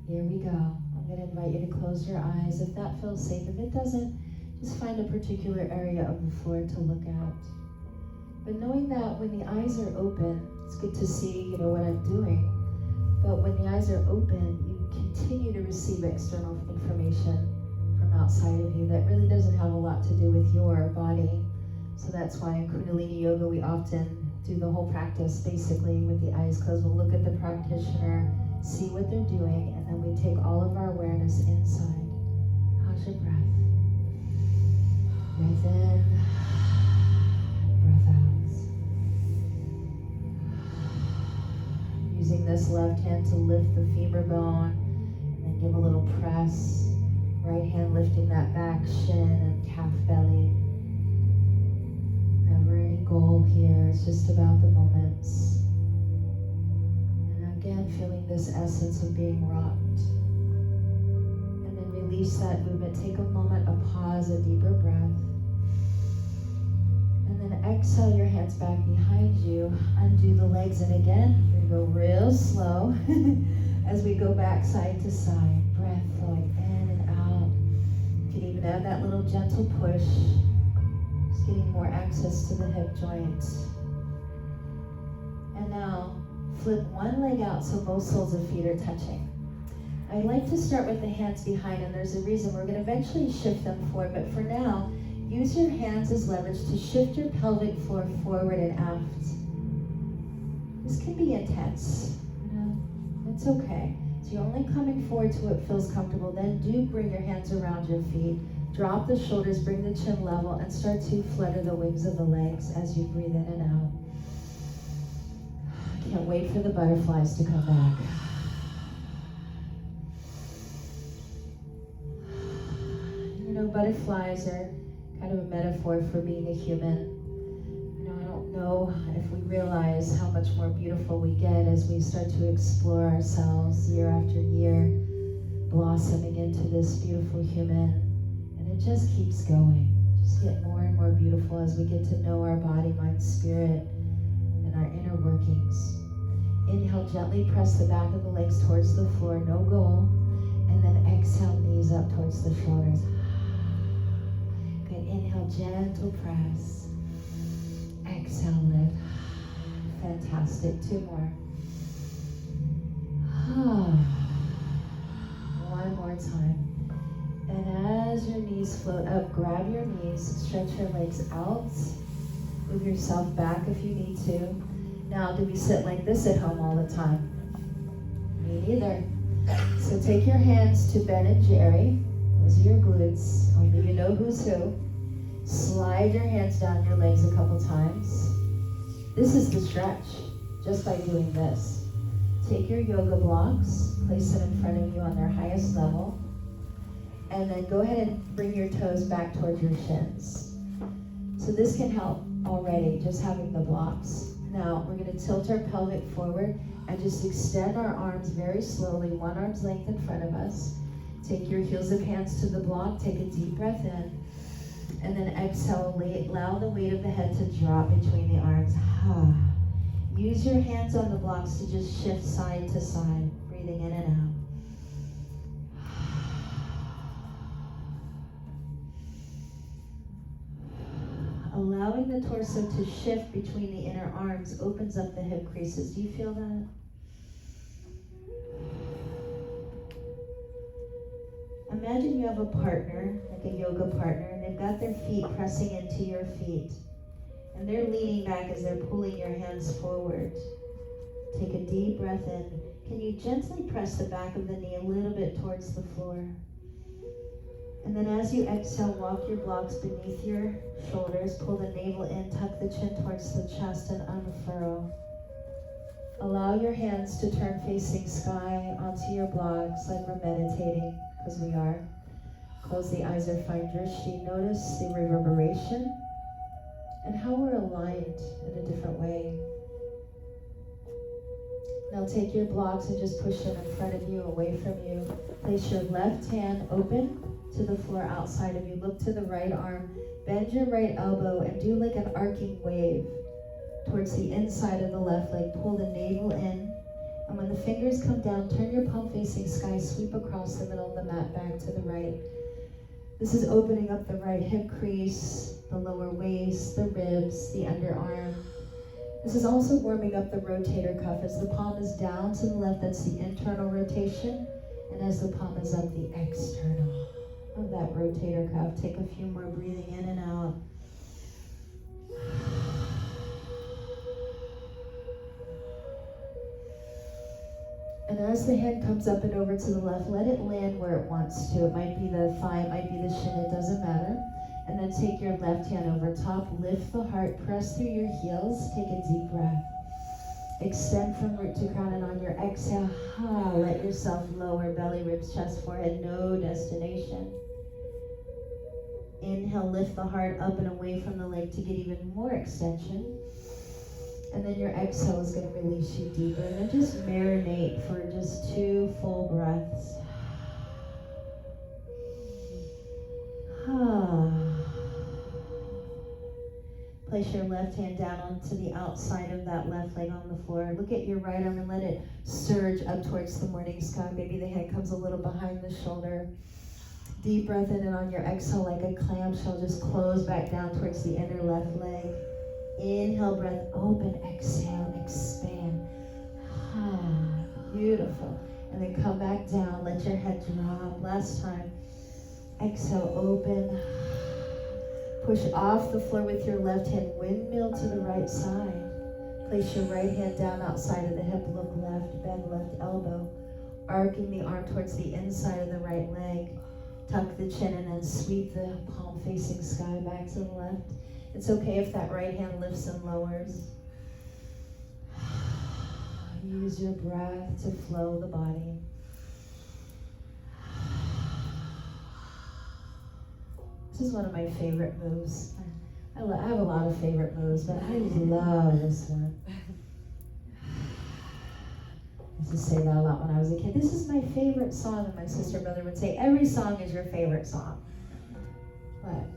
Here we go. I'm going to invite you to close your eyes if that feels safe. If it doesn't, just find a particular area of the floor to look at. But knowing that when the eyes are open, it's good to see, what I'm doing. But when the eyes are open, you continue to receive external information from outside of you that really doesn't have a lot to do with your body. So that's why in Kundalini Yoga, we often do the whole practice basically with the eyes closed. We'll look at the practitioner, see what they're doing, and then we take all of our awareness inside. How's your breath? Breath in, breath out. Using this left hand to lift the femur bone, and then give a little press. Right hand lifting that back shin and calf belly. Never any goal here, it's just about the moments. And again, feeling this essence of being rocked. And then release that movement. Take a moment, a pause, a deeper breath. And then exhale your hands back behind you. Undo the legs, and again, we're going to go real slow as we go back side to side. Breath flowing in and out. You can even add that little gentle push. Just getting more access to the hip joints. And now, flip one leg out so both soles of feet are touching. I like to start with the hands behind, and there's a reason. We're going to eventually shift them forward, but for now, use your hands as leverage to shift your pelvic floor forward and aft. This can be intense, it's okay. So you're only coming forward to what feels comfortable. Then do bring your hands around your feet. Drop the shoulders, bring the chin level, and start to flutter the wings of the legs as you breathe in and out. Can't wait for the butterflies to come back. Butterflies are kind of a metaphor for being a human. I don't know if we realize how much more beautiful we get as we start to explore ourselves year after year, blossoming into this beautiful human. And it just keeps going. Just get more and more beautiful as we get to know our body, mind, spirit, and our inner workings. Inhale, gently press the back of the legs towards the floor, no goal. And then exhale, knees up towards the shoulders. Good, inhale, gentle press. Exhale, lift. Fantastic, 2 more. One more time. And as your knees float up, grab your knees, stretch your legs out. Move yourself back if you need to. Now, do we sit like this at home all the time? Me neither. So take your hands to Ben and Jerry. Those are your glutes. Only you know who's who. Slide your hands down your legs a couple times. This is the stretch, just by doing this. Take your yoga blocks, place them in front of you on their highest level, and then go ahead and bring your toes back towards your shins. So this can help already, just having the blocks. Now, we're going to tilt our pelvic forward and just extend our arms very slowly, one arm's length in front of us. Take your heels of hands to the block, take a deep breath in, and then exhale, allow the weight of the head to drop between the arms. Use your hands on the blocks to just shift side to side, breathing in and out. Allowing the torso to shift between the inner arms opens up the hip creases. Do you feel that? Imagine you have a partner, like a yoga partner, and they've got their feet pressing into your feet. And they're leaning back as they're pulling your hands forward. Take a deep breath in. Can you gently press the back of the knee a little bit towards the floor? And then as you exhale, walk your blocks beneath your shoulders, pull the navel in, tuck the chin towards the chest, and unfurl. Allow your hands to turn facing sky onto your blocks like we're meditating, because we are. Close the eyes or find drishti. Notice the reverberation and how we're aligned in a different way. Now take your blocks and just push them in front of you, away from you. Place your left hand open to the floor outside of you. Look to the right arm. Bend your right elbow and do like an arcing wave towards the inside of the left leg. Pull the navel in. And when the fingers come down, turn your palm facing sky. Sweep across the middle of the mat back to the right. This is opening up the right hip crease, the lower waist, the ribs, the underarm. This is also warming up the rotator cuff. As the palm is down to the left, that's the internal rotation. And as the palm is up, the external of that rotator cuff. Take a few more breathing in and out. And as the hand comes up and over to the left, let it land where it wants to. It might be the thigh, it might be the shin, it doesn't matter. And then take your left hand over top, lift the heart, press through your heels, take a deep breath. Extend from root to crown, and on your exhale, let yourself lower, belly, ribs, chest, forehead, no destination. Inhale, lift the heart up and away from the leg to get even more extension. And then your exhale is going to release you deeper. And then just marinate for just 2 full breaths. Place your left hand down onto the outside of that left leg on the floor. Look at your right arm and let it surge up towards the morning sky. Maybe the head comes a little behind the shoulder. Deep breath in, and on your exhale, like a clamshell, just close back down towards the inner left leg. Inhale, breath, open, exhale, expand. Beautiful. And then come back down, let your head drop. Last time. Exhale, open. Push off the floor with your left hand, windmill to the right side. Place your right hand down outside of the hip, look left, bend left elbow. Arcing the arm towards the inside of the right leg. Tuck the chin and then sweep the palm facing sky back to the left. It's okay if that right hand lifts and lowers. Use your breath to flow the body. This is one of my favorite moves. I have a lot of favorite moves, but I love this one. I used to say that a lot when I was a kid. This is my favorite song, and my sister and brother would say, every song is your favorite song. But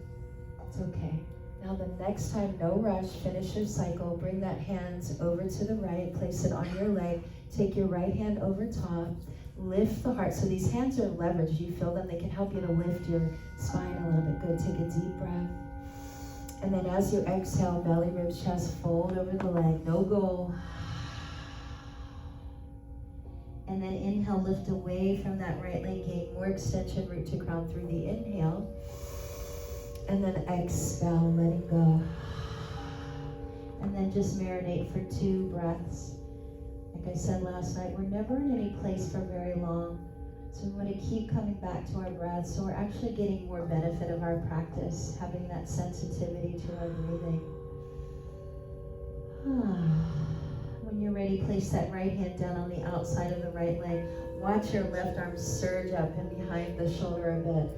it's okay. Now the next time, no rush, finish your cycle, bring that hands over to the right, place it on your leg, take your right hand over top, lift the heart. So these hands are leveraged. You feel them? They can help you to lift your spine a little bit. Good. Take a deep breath. And then as you exhale, belly, ribs, chest, fold over the leg. No goal. And then inhale, lift away from that right leg. Gain more extension, root to crown through the inhale. And then exhale, letting go. And then just marinate for 2 breaths. Like I said last night, we're never in any place for very long. So we want to keep coming back to our breath. So we're actually getting more benefit of our practice, having that sensitivity to our breathing. When you're ready, place that right hand down on the outside of the right leg. Watch your left arm surge up and behind the shoulder a bit.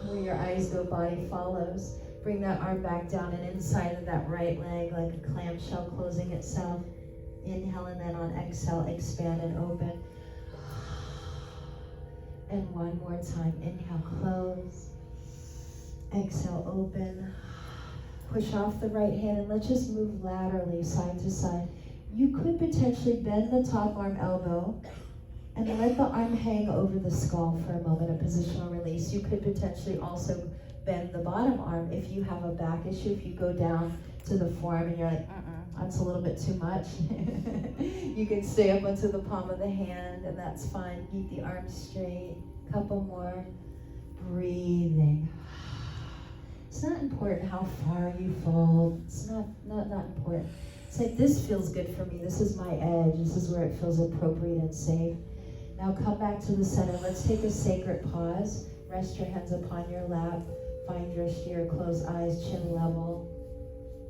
Where your eyes go, body follows. Bring that arm back down and inside of that right leg like a clamshell closing itself. Inhale, and then on exhale, expand and open. And one more time. Inhale, close. Exhale, open. Push off the right hand and let's just move laterally side to side. You could potentially bend the top arm elbow and let the arm hang over the skull for a moment, a positional release. You could potentially also bend the bottom arm if you have a back issue. If you go down to the forearm and you're like, that's a little bit too much. You can stay up onto the palm of the hand, and that's fine. Keep the arms straight. Couple more. Breathing. It's not important how far you fold. It's not important. It's like, this feels good for me. This is my edge. This is where it feels appropriate and safe. Now come back to the center. Let's take a sacred pause. Rest your hands upon your lap. Find your steer. Close eyes, chin level.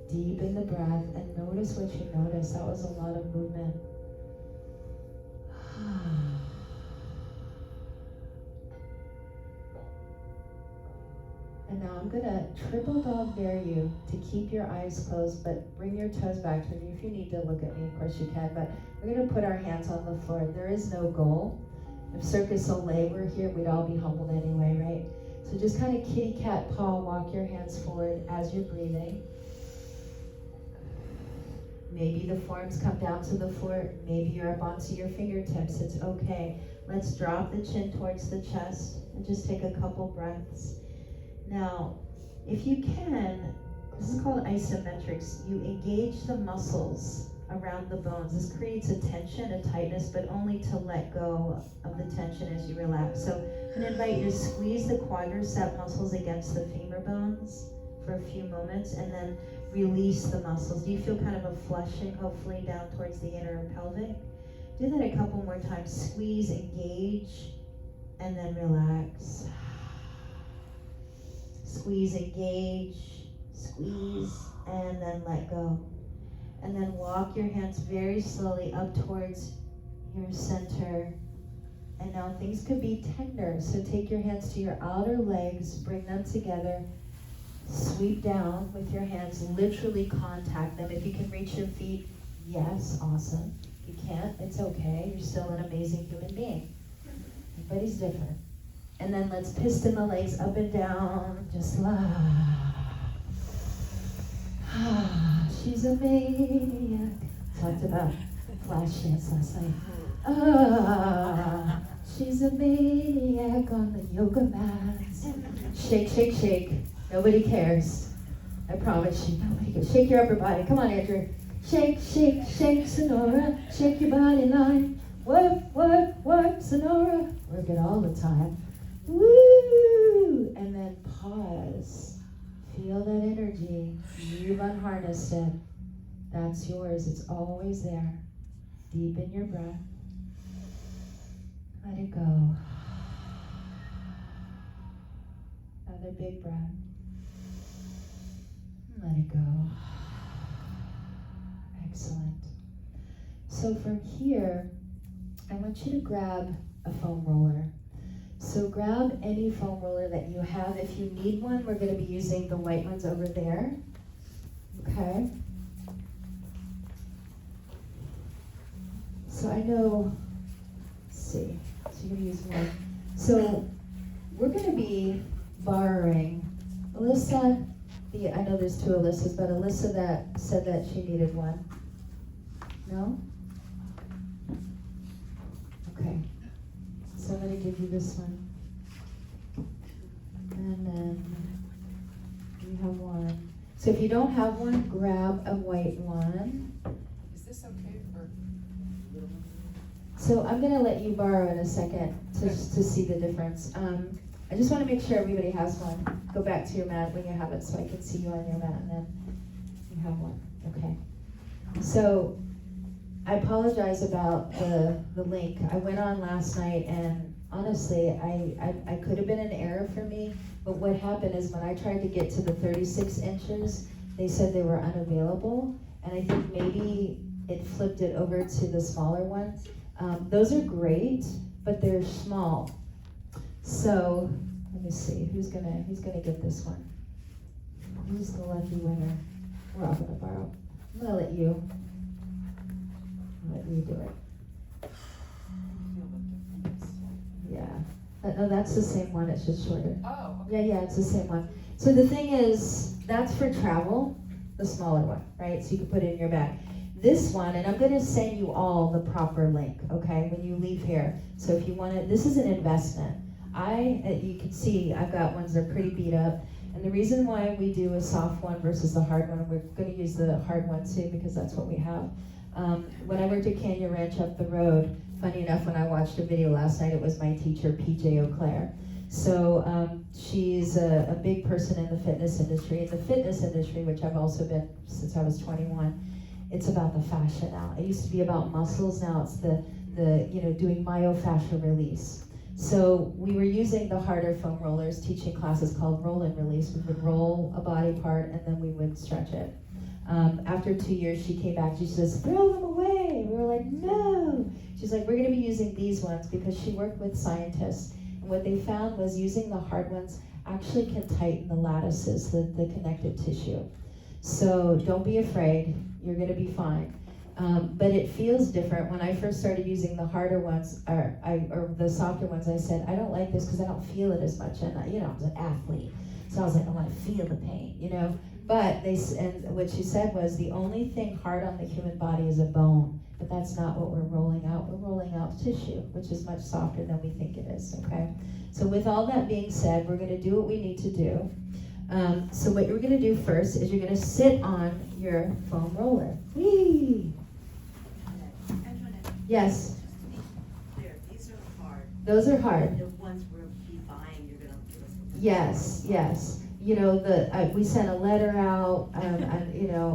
Deepen the breath and notice what you notice. That was a lot of movement. And now I'm going to triple dog dare you to keep your eyes closed, but bring your toes back to me. If you need to look at me, of course you can, but we're going to put our hands on the floor. There is no goal. If Circus Soleil were here, we'd all be humbled anyway, right? So just kind of kitty cat paw, walk your hands forward as you're breathing. Maybe the forearms come down to the floor. Maybe you're up onto your fingertips. It's okay. Let's drop the chin towards the chest and just take a couple breaths. Now, if you can, this is called isometrics. You engage the muscles around the bones. This creates a tension, a tightness, but only to let go of the tension as you relax. So I'm going to invite you to squeeze the quadricep muscles against the femur bones for a few moments and then release the muscles. Do you feel kind of a flushing, hopefully, down towards the inner pelvic? Do that a couple more times. Squeeze, engage, and then relax. Squeeze, engage, squeeze, and then let go. And then walk your hands very slowly up towards your center. And now things could be tender. So take your hands to your outer legs, bring them together, sweep down with your hands, literally contact them. If you can reach your feet, yes, awesome. If you can't, it's okay. You're still an amazing human being. Everybody's different. And then let's piston the legs up and down, just la. She's a maniac. Talked about flash dance last night. She's a maniac on the yoga mats. Shake, shake, shake. Nobody cares. I promise you, nobody cares. Shake your upper body. Come on, Andrew. Shake, shake, shake, Sonora. Shake your body line. Work, work, work, Sonora. Work it all the time. Woo! And then pause. Feel that energy. You've unharnessed it. That's yours. It's always there. Deepen your breath. Let it go. Another big breath. Let it go. Excellent. So from here, I want you to grab a foam roller. So grab any foam roller that you have. If you need one, we're going to be using the white ones over there. Okay? So I know, let's see, so you're going to use one. So we're going to be borrowing Alyssa, I know there's two Alyssas, but Alyssa that said that she needed one. No? Okay. So I'm going to give you this one. And then you have one. So if you don't have one, grab a white one. Is this okay for little one? So I'm going to let you borrow in a second to see the difference. I just want to make sure everybody has one. Go back to your mat when you have it so I can see you on your mat, and then you have one. Okay. So I apologize about the link. I went on last night, and honestly, I could have been an error for me, but what happened is when I tried to get to the 36 inches, they said they were unavailable, and I think maybe it flipped it over to the smaller ones. Those are great, but they're small. So let me see, who's gonna get this one? Who's the lucky winner? We're all gonna borrow. I'm gonna let you do it. Yeah. No, that's the same one, it's just shorter. Oh. Yeah, it's the same one. So the thing is, that's for travel, the smaller one, right? So you can put it in your bag. This one, and I'm gonna send you all the proper link, okay, when you leave here. So if you want it, this is an investment. You can see I've got ones that are pretty beat up. And the reason why we do a soft one versus the hard one, and we're gonna use the hard one too because that's what we have. When I worked at Canyon Ranch up the road, funny enough, when I watched a video last night, it was my teacher, PJ O'Clair. So she's a big person in the fitness industry. In the fitness industry, which I've also been since I was 21, it's about the fascia now. It used to be about muscles, now it's the doing myofascial release. So we were using the harder foam rollers, teaching classes called roll and release. We would roll a body part and then we would stretch it. After 2 years, she came back, she says, throw them away. We were like, no. She's like, we're gonna be using these ones because she worked with scientists. And what they found was using the hard ones actually can tighten the lattices, the connective tissue. So don't be afraid, you're gonna be fine. But it feels different. When I first started using the harder ones, or the softer ones, I said, I don't like this because I don't feel it as much. And I was an athlete, so I was like, I want to feel the pain, But what she said was the only thing hard on the human body is a bone, but that's not what we're rolling out. We're rolling out tissue, which is much softer than we think it is. Okay. So with all that being said, we're going to do what we need to do. So what you're going to do first is you're going to sit on your foam roller. Whee! Yes. There, these are hard. Those are hard. The ones we'll be buying, you're gonna give us. Yes. We sent a letter out,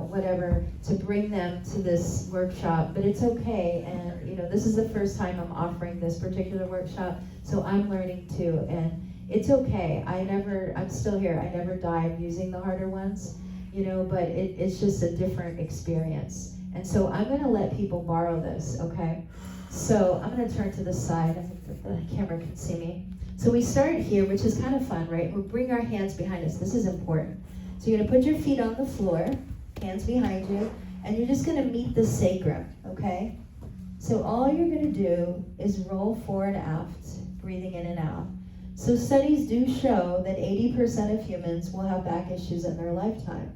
whatever, to bring them to this workshop, but it's okay. And, this is the first time I'm offering this particular workshop, so I'm learning too. And it's okay. I'm still here. I never died using the harder ones, but it's just a different experience. And so I'm going to let people borrow this, okay? So I'm going to turn to the side. I think the camera can see me. So we start here, which is kind of fun, right? We'll bring our hands behind us. This is important. So you're going to put your feet on the floor, hands behind you, and you're just going to meet the sacrum, okay? So all you're going to do is roll forward and aft, breathing in and out. So studies do show that 80% of humans will have back issues in their lifetime.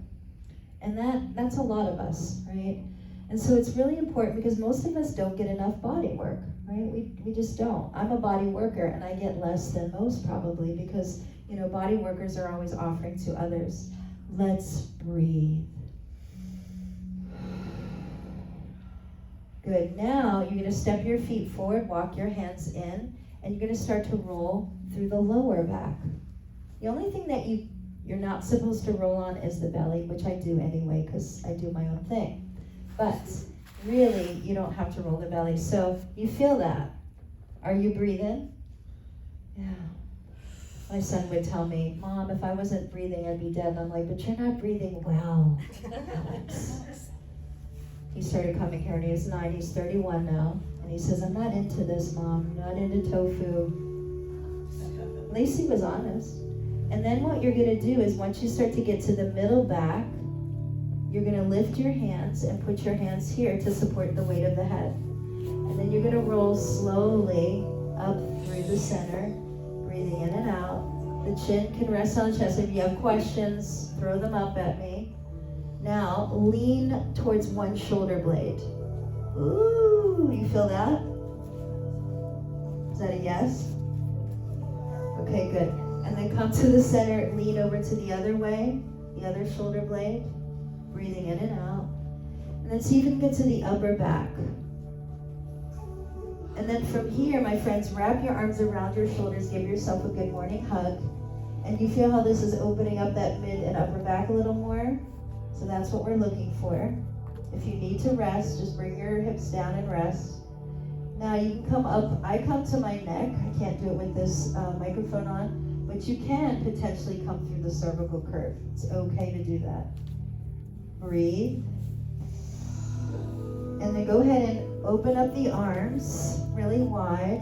And that's a lot of us, right? And so it's really important because most of us don't get enough body work, right? We just don't. I'm a body worker and I get less than most probably because, body workers are always offering to others. Let's breathe. Good. Now you're going to step your feet forward, walk your hands in, and you're going to start to roll through the lower back. The only thing that you're not supposed to roll on is the belly, which I do anyway because I do my own thing. But really, you don't have to roll the belly. So you feel that. Are you breathing? Yeah. My son would tell me, Mom, if I wasn't breathing, I'd be dead. And I'm like, but you're not breathing well, Alex. He started coming here when he was 9. He's 31 now. And he says, I'm not into this, Mom. I'm not into tofu. At least he was honest. And then what you're going to do is once you start to get to the middle back, you're going to lift your hands and put your hands here to support the weight of the head. And then you're going to roll slowly up through the center, breathing in and out. The chin can rest on the chest. If you have questions, throw them up at me. Now, lean towards one shoulder blade. Ooh, you feel that? Is that a yes? Okay, good. And then come to the center, lean over to the other way, the other shoulder blade, breathing in and out. And then see if you can get to the upper back. And then from here, my friends, wrap your arms around your shoulders, give yourself a good morning hug. And you feel how this is opening up that mid and upper back a little more? So that's what we're looking for. If you need to rest, just bring your hips down and rest. Now you can come up. I come to my neck. I can't do it with this microphone on, but you can potentially come through the cervical curve. It's okay to do that. Breathe. And then go ahead and open up the arms really wide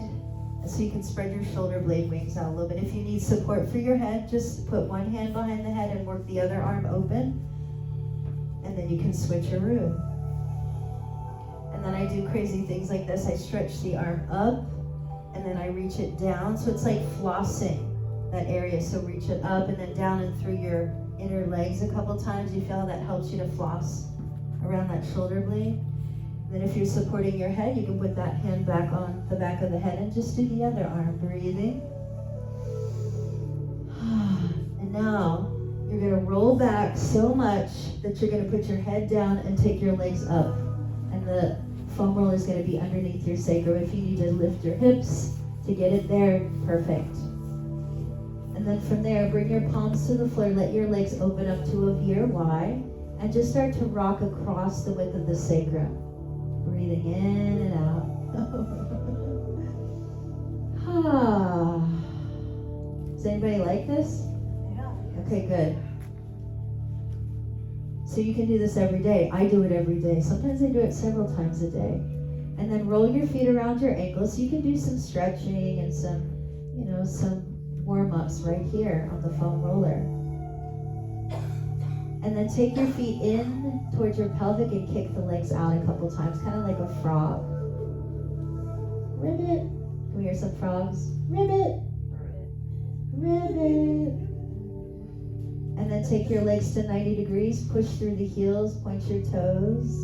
so you can spread your shoulder blade wings out a little bit. If you need support for your head, just put one hand behind the head and work the other arm open. And then you can switcheroo. And then I do crazy things like this. I stretch the arm up and then I reach it down. So it's like flossing that area. So reach it up and then down and through your inner legs a couple times. You feel how that helps you to floss around that shoulder blade. And then if you're supporting your head, you can put that hand back on the back of the head and just do the other arm. Breathing. And now you're going to roll back so much that you're going to put your head down and take your legs up. And the foam roller is going to be underneath your sacrum. If you need to lift your hips to get it there, perfect. And then from there, bring your palms to the floor. Let your legs open up to a V or Y. And just start to rock across the width of the sacrum. Breathing in and out. Does anybody like this? Okay, good. So you can do this every day. I do it every day. Sometimes I do it several times a day. And then roll your feet around your ankles. So you can do some stretching and some warm-ups right here on the foam roller. And then take your feet in towards your pelvic and kick the legs out a couple times, kind of like a frog. Ribbit. Can we hear some frogs? Ribbit. Ribbit. And then take your legs to 90 degrees, push through the heels, point your toes,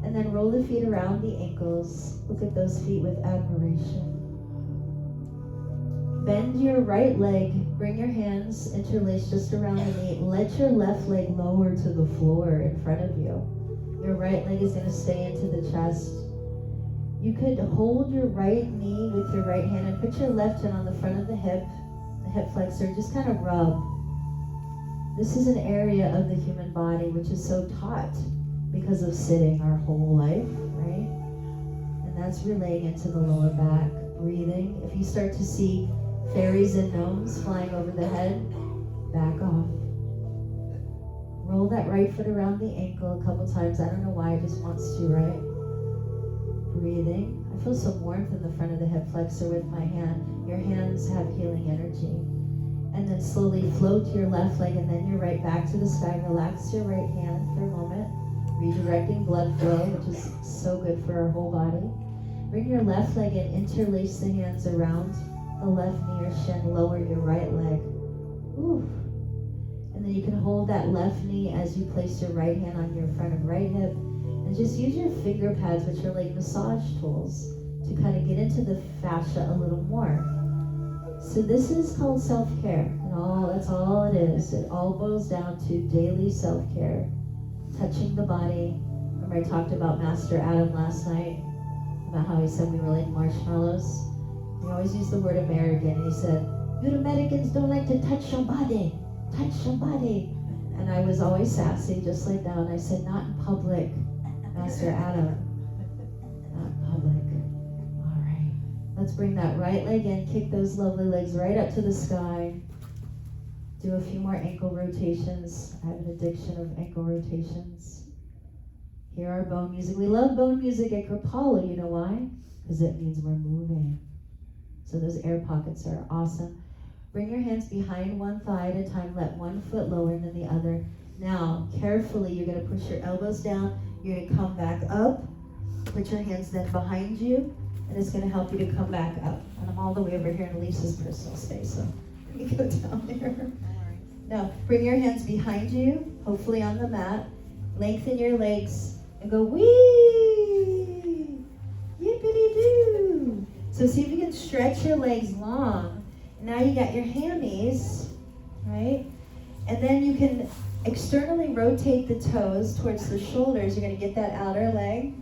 and then roll the feet around the ankles. Look at those feet with admiration. Bend your right leg, bring your hands interlaced just around the knee. Let your left leg lower to the floor in front of you. Your right leg is going to stay into the chest. You could hold your right knee with your right hand and put your left hand on the front of the hip flexor, just kind of rub. This is an area of the human body which is so taught because of sitting our whole life, right? And that's relaying into the lower back. Breathing. If you start to see fairies and gnomes flying over the head, back off. Roll that right foot around the ankle a couple times. I don't know why, it just wants to, right? Breathing. I feel some warmth in the front of the hip flexor with my hand. Your hands have healing energy. And then slowly float your left leg and then your right back to the sky. Relax your right hand for a moment. Redirecting blood flow, which is so good for our whole body. Bring your left leg in, interlace the hands around the left knee or shin, lower your right leg. Ooh. And then you can hold that left knee as you place your right hand on your front of right hip. And just use your finger pads, which are like massage tools, to kind of get into the fascia a little more. So this is called self-care. And that's all it is. It all boils down to daily self-care. Touching the body. Remember I talked about Master Adam last night? About how he said we were like marshmallows. He always used the word American. And he said, you Americans don't like to touch your body. Touch your body. And I was always sassy, just like that. And I said, not in public, Master Adam. Not in public. All right. Let's bring that right leg in. Kick those lovely legs right up to the sky. Do a few more ankle rotations. I have an addiction of ankle rotations. Hear our bone music. We love bone music at Kripalu. You know why? Because it means we're moving. So those air pockets are awesome. Bring your hands behind one thigh at a time. Let one foot lower than the other. Now, carefully, you're going to push your elbows down. You're going to come back up. Put your hands then behind you. And it's going to help you to come back up. And I'm all the way over here in Lisa's personal space. So let me go down there. Now, bring your hands behind you, hopefully on the mat. Lengthen your legs and go wee! Yippity-doo! So see if you can stretch your legs long. Now you got your hammies, right? And then you can externally rotate the toes towards the shoulders. You're going to get that outer leg.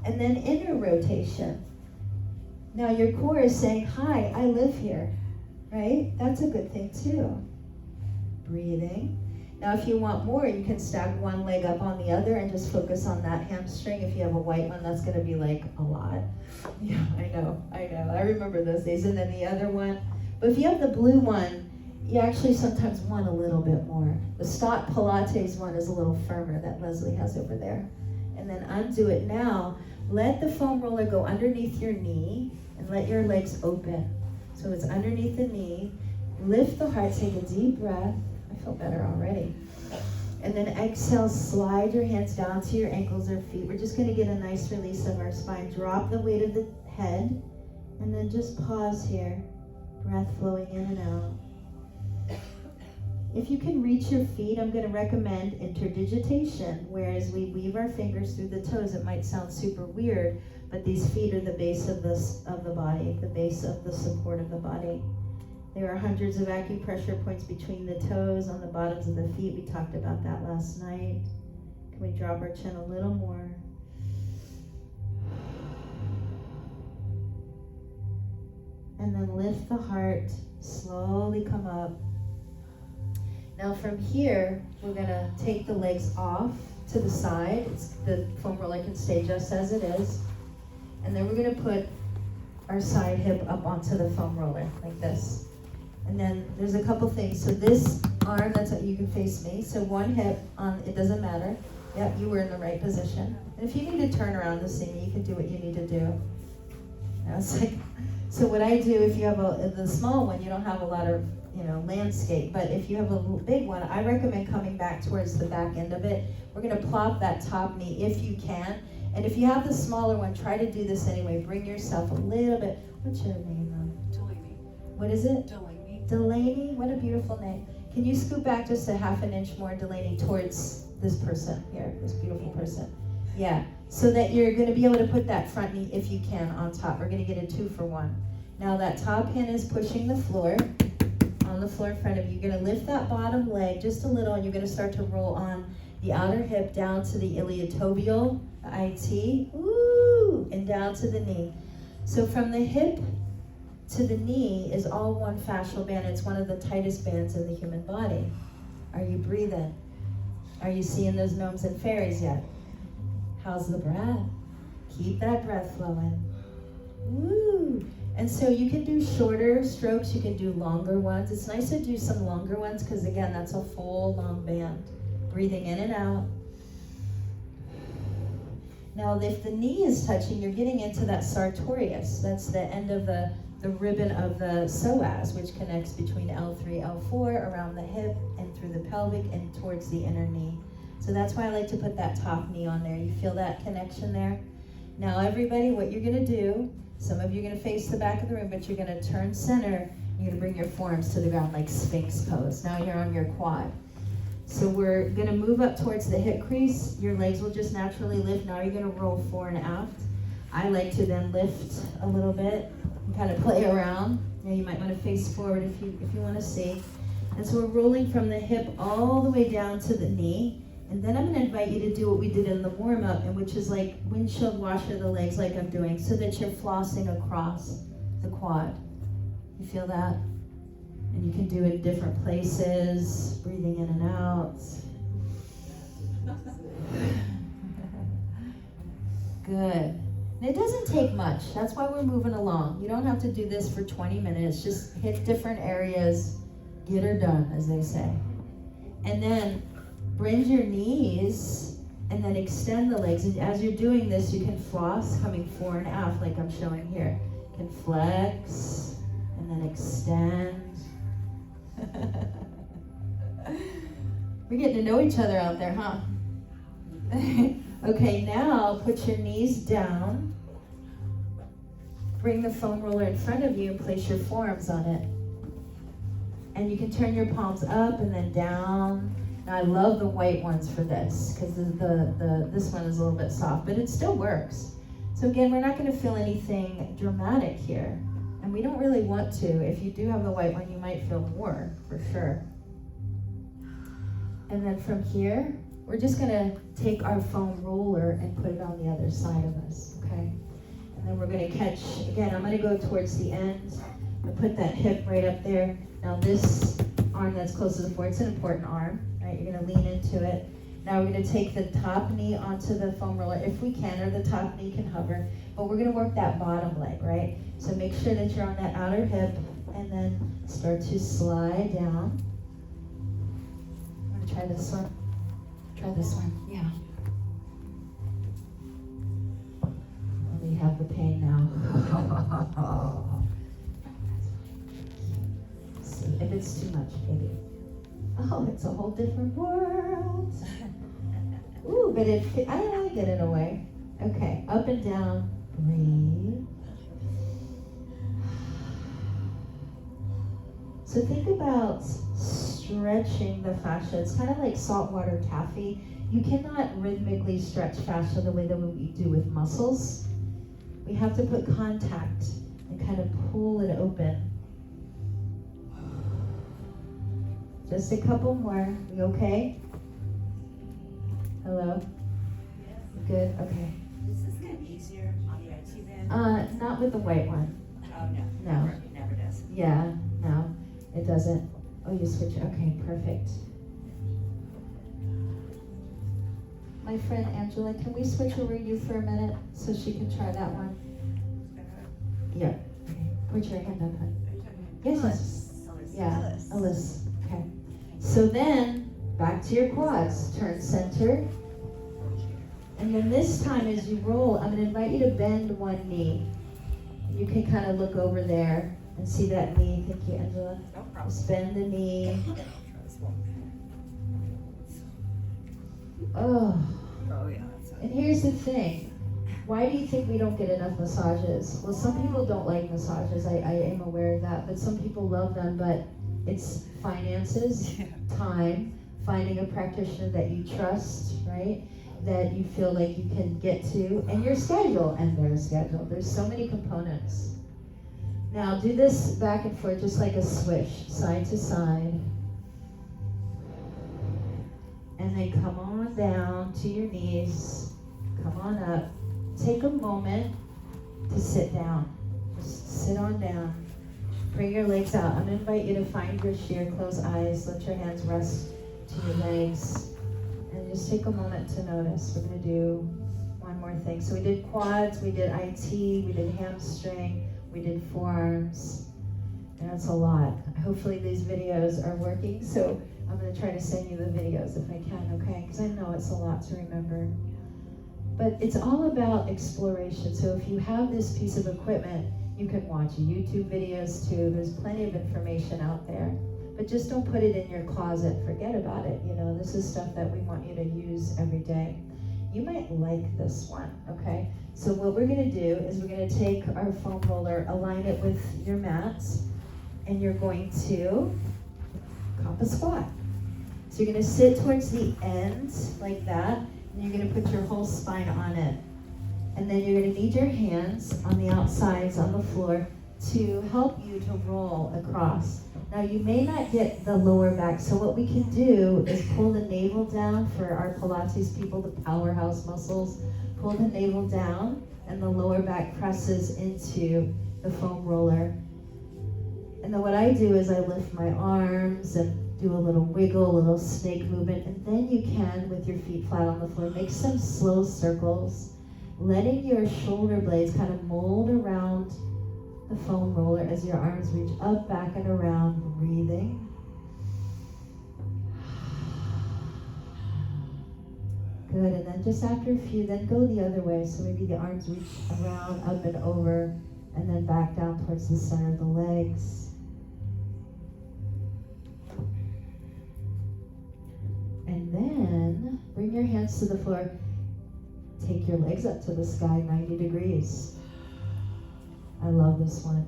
And then inner rotation. Now your core is saying, hi, I live here, right? That's a good thing too. Breathing. Now if you want more, you can stack one leg up on the other and just focus on that hamstring. If you have a white one, that's going to be like a lot. Yeah, I know. I remember those days. And then the other one. But if you have the blue one, you actually sometimes want a little bit more. The Stott Pilates one is a little firmer that Leslie has over there. And then undo it now. Let the foam roller go underneath your knee and let your legs open. So it's underneath the knee. Lift the heart, take a deep breath. I feel better already. And then exhale, slide your hands down to your ankles or feet. We're just going to get a nice release of our spine. Drop the weight of the head. And then just pause here. Breath flowing in and out. If you can reach your feet, I'm going to recommend interdigitation, whereas we weave our fingers through the toes. It might sound super weird, but these feet are the base of the body, the base of the support of the body. There are hundreds of acupressure points between the toes, on the bottoms of the feet. We talked about that last night. Can we drop our chin a little more? And then lift the heart, slowly come up. Now from here, we're going to take the legs off to the side. The foam roller can stay just as it is. And then we're going to put our side hip up onto the foam roller, like this. And then there's a couple things. So this arm, that's how you can face me. So one hip on, it doesn't matter. Yep, you were in the right position. And if you need to turn around to see me, you can do what you need to do. Now it's like, so what I do, if you have the small one, you don't have a lot of, landscape. But if you have a big one, I recommend coming back towards the back end of it. We're going to plop that top knee if you can. And if you have the smaller one, try to do this anyway. Bring yourself a little bit. What's your name? Delaney. What is it? Delaney. Delaney? What a beautiful name. Can you scoot back just a half an inch more, Delaney, towards this person here, this beautiful person? Yeah. So that you're going to be able to put that front knee, if you can, on top. We're going to get a 2-for-1. Now that top hand is pushing the floor. On the floor in front of you. You're going to lift that bottom leg just a little, and you're going to start to roll on the outer hip down to the iliotibial, the IT, woo, and down to the knee. So from the hip to the knee is all one fascial band. It's one of the tightest bands in the human body. Are you breathing? Are you seeing those gnomes and fairies yet? How's the breath? Keep that breath flowing. Woo! And so you can do shorter strokes, you can do longer ones. It's nice to do some longer ones because, again, that's a full, long band. Breathing in and out. Now, if the knee is touching, you're getting into that sartorius. That's the end of the ribbon of the psoas, which connects between L3, L4, around the hip and through the pelvic and towards the inner knee. So that's why I like to put that top knee on there. You feel that connection there? Now, everybody, what you're going to do, some of you are going to face the back of the room, but you're going to turn center. You're going to bring your forearms to the ground like Sphinx pose. Now you're on your quad. So we're gonna move up towards the hip crease. Your legs will just naturally lift. Now you're gonna roll fore and aft. I like to then lift a little bit and kind of play around. Now you might want to face forward if you want to see. And so we're rolling from the hip all the way down to the knee. And then I'm going to invite you to do what we did in the warm-up, and which is like windshield washer the legs like I'm doing, so that you're flossing across the quad. You feel that? And you can do it in different places, breathing in and out. Good. And it doesn't take much. That's why we're moving along. You don't have to do this for 20 minutes. Just hit different areas, get her done, as they say. And then bend your knees and then extend the legs. And as you're doing this, you can floss coming fore and aft like I'm showing here. You can flex and then extend. We're getting to know each other out there, huh? Okay, now put your knees down. Bring the foam roller in front of you and place your forearms on it. And you can turn your palms up and then down. Now I love the white ones for this, because this one is a little bit soft, but it still works. So again, we're not going to feel anything dramatic here. And we don't really want to. If you do have the white one, you might feel more, for sure. And then from here, we're just going to take our foam roller and put it on the other side of us, okay? And then we're going to catch, again, I'm going to go towards the end and put that hip right up there. Now this arm that's close to the floor, it's an important arm, right? You're going to lean into it. Now we're going to take the top knee onto the foam roller, if we can, or the top knee can hover. But we're going to work that bottom leg, right? So make sure that you're on that outer hip, and then start to slide down. I'm going to try this one. Try this one, yeah. Let me have the pain now. See if it's too much, maybe. Oh, it's a whole different world. Ooh, but I like it in a way. Okay, up and down, breathe. So think about stretching the fascia. It's kind of like saltwater taffy. You cannot rhythmically stretch fascia the way that we do with muscles. We have to put contact and kind of pull it open. Just a couple more. You okay? Hello? Yes. Good? Okay. Does this get easier on the IT band? Not with the white one. Oh, no. No. It never does. Yeah, no, it doesn't. Oh, you switch. Okay, perfect. My friend Angela, can we switch over you for a minute so she can try that one? Yeah. Okay. Put your hand up, hon. Yes, yes. Yeah, Alice. Okay. So then, back to your quads. Turn center. And then this time as you roll, I'm going to invite you to bend one knee. You can kind of look over there and see that knee. Thank you, Angela. No problem. Just bend the knee. Oh. Oh, yeah. And here's the thing. Why do you think we don't get enough massages? Well, some people don't like massages. I am aware of that. But some people love them. But it's finances, time, finding a practitioner that you trust, right? That you feel like you can get to, and your schedule and their schedule. There's so many components. Now do this back and forth just like a swish, side to side. And then come on down to your knees. Come on up. Take a moment to sit down. Just sit on down. Bring your legs out. I'm going to invite you to find your shear. Close eyes. Let your hands rest to your legs. And just take a moment to notice. We're going to do one more thing. So we did quads, we did IT, we did hamstring, we did forearms. And that's a lot. Hopefully these videos are working. So I'm going to try to send you the videos if I can, okay? Because I know it's a lot to remember. But it's all about exploration. So if you have this piece of equipment, you can watch YouTube videos too. There's plenty of information out there. But just don't put it in your closet. Forget about it. You know, this is stuff that we want you to use every day. You might like this one, okay? So what we're going to do is we're going to take our foam roller, align it with your mats, and you're going to comp a squat. So you're going to sit towards the end like that, and you're going to put your whole spine on it. And then you're going to need your hands on the outsides on the floor to help you to roll across. Now you may not get the lower back, so what we can do is pull the navel down for our Pilates people, the powerhouse muscles. Pull the navel down, and the lower back presses into the foam roller. And then what I do is I lift my arms and do a little wiggle, a little snake movement, and then you can, with your feet flat on the floor, make some slow circles, letting your shoulder blades kind of mold around the foam roller as your arms reach up, back, and around, breathing. Good, and then just after a few, then go the other way. So maybe the arms reach around, up and over, and then back down towards the center of the legs. And then bring your hands to the floor. Take your legs up to the sky, 90 degrees. I love this one.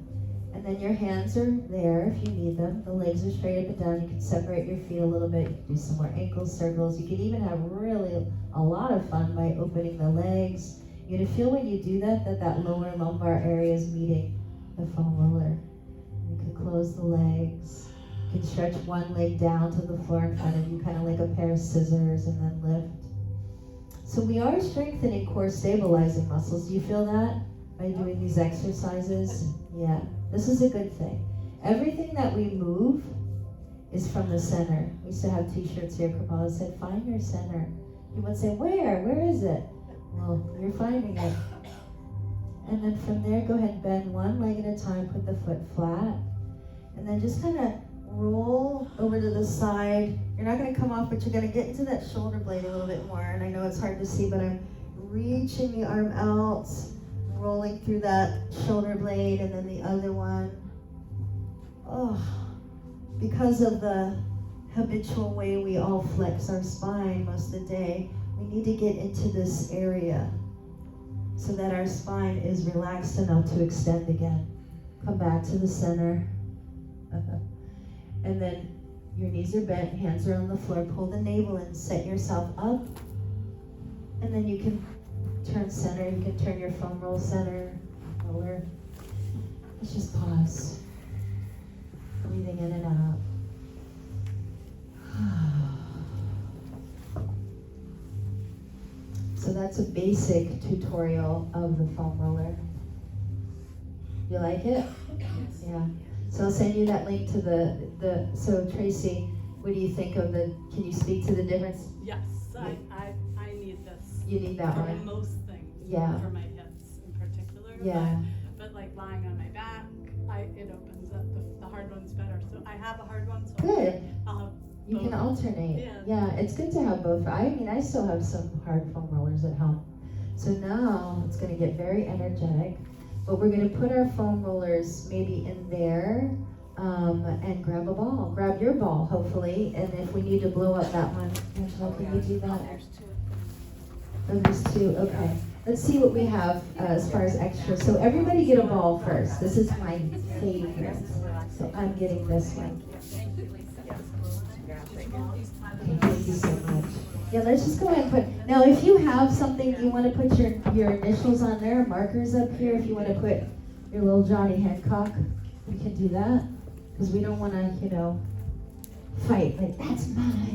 And then your hands are there if you need them. The legs are straight up and down. You can separate your feet a little bit. You can do some more ankle circles. You can even have really a lot of fun by opening the legs. You're going to feel when you do that lower lumbar area is meeting the foam roller. You can close the legs. You can stretch one leg down to the floor in front of you, kind of like a pair of scissors, and then lift. So we are strengthening core stabilizing muscles. Do you feel that by doing these exercises? Yeah, this is a good thing. Everything that we move is from the center. We used to have t-shirts here, Kripalu said, find your center. You would say, where is it? Well, you're finding it. And then from there, go ahead and bend one leg at a time, put the foot flat, and then just kind of roll over to the side. You're not going to come off, but you're going to get into that shoulder blade a little bit more. And I know it's hard to see, but I'm reaching the arm out, rolling through that shoulder blade, and then the other one. Oh, because of the habitual way we all flex our spine most of the day, we need to get into this area so that our spine is relaxed enough to extend again. Come back to the center. And then your knees are bent, hands are on the floor, pull the navel in, set yourself up, and then you can turn center, you can turn your foam roll center, roller. Let's just pause. Breathing in and out. So that's a basic tutorial of the foam roller. You like it? Yeah. So I'll send you that link to so Tracy, what do you think of can you speak to the difference? Yes, I need this. You need that for one? most things. Yeah. For my hips in particular. Yeah. But like lying on my back, it opens up. The hard one's better. So I have a hard one. So Good. I'll have You can alternate. Yeah. It's good to have both. I still have some hard foam rollers at home. So now it's going to get very energetic. But we're going to put our foam rollers maybe in there and grab a ball. Grab your ball, hopefully. And if we need to blow up that one, Angela, can you do that? There's two. Oh, there's two. Okay. Let's see what we have as far as extra. So everybody get a ball first. This is my favorite. So I'm getting this one. Okay, thank you so much. Yeah, let's just go ahead and put, now if you have something you want to put your initials on there, markers up here, if you want to put your little Johnny Hancock, we can do that. Because we don't want to, fight, like, that's mine.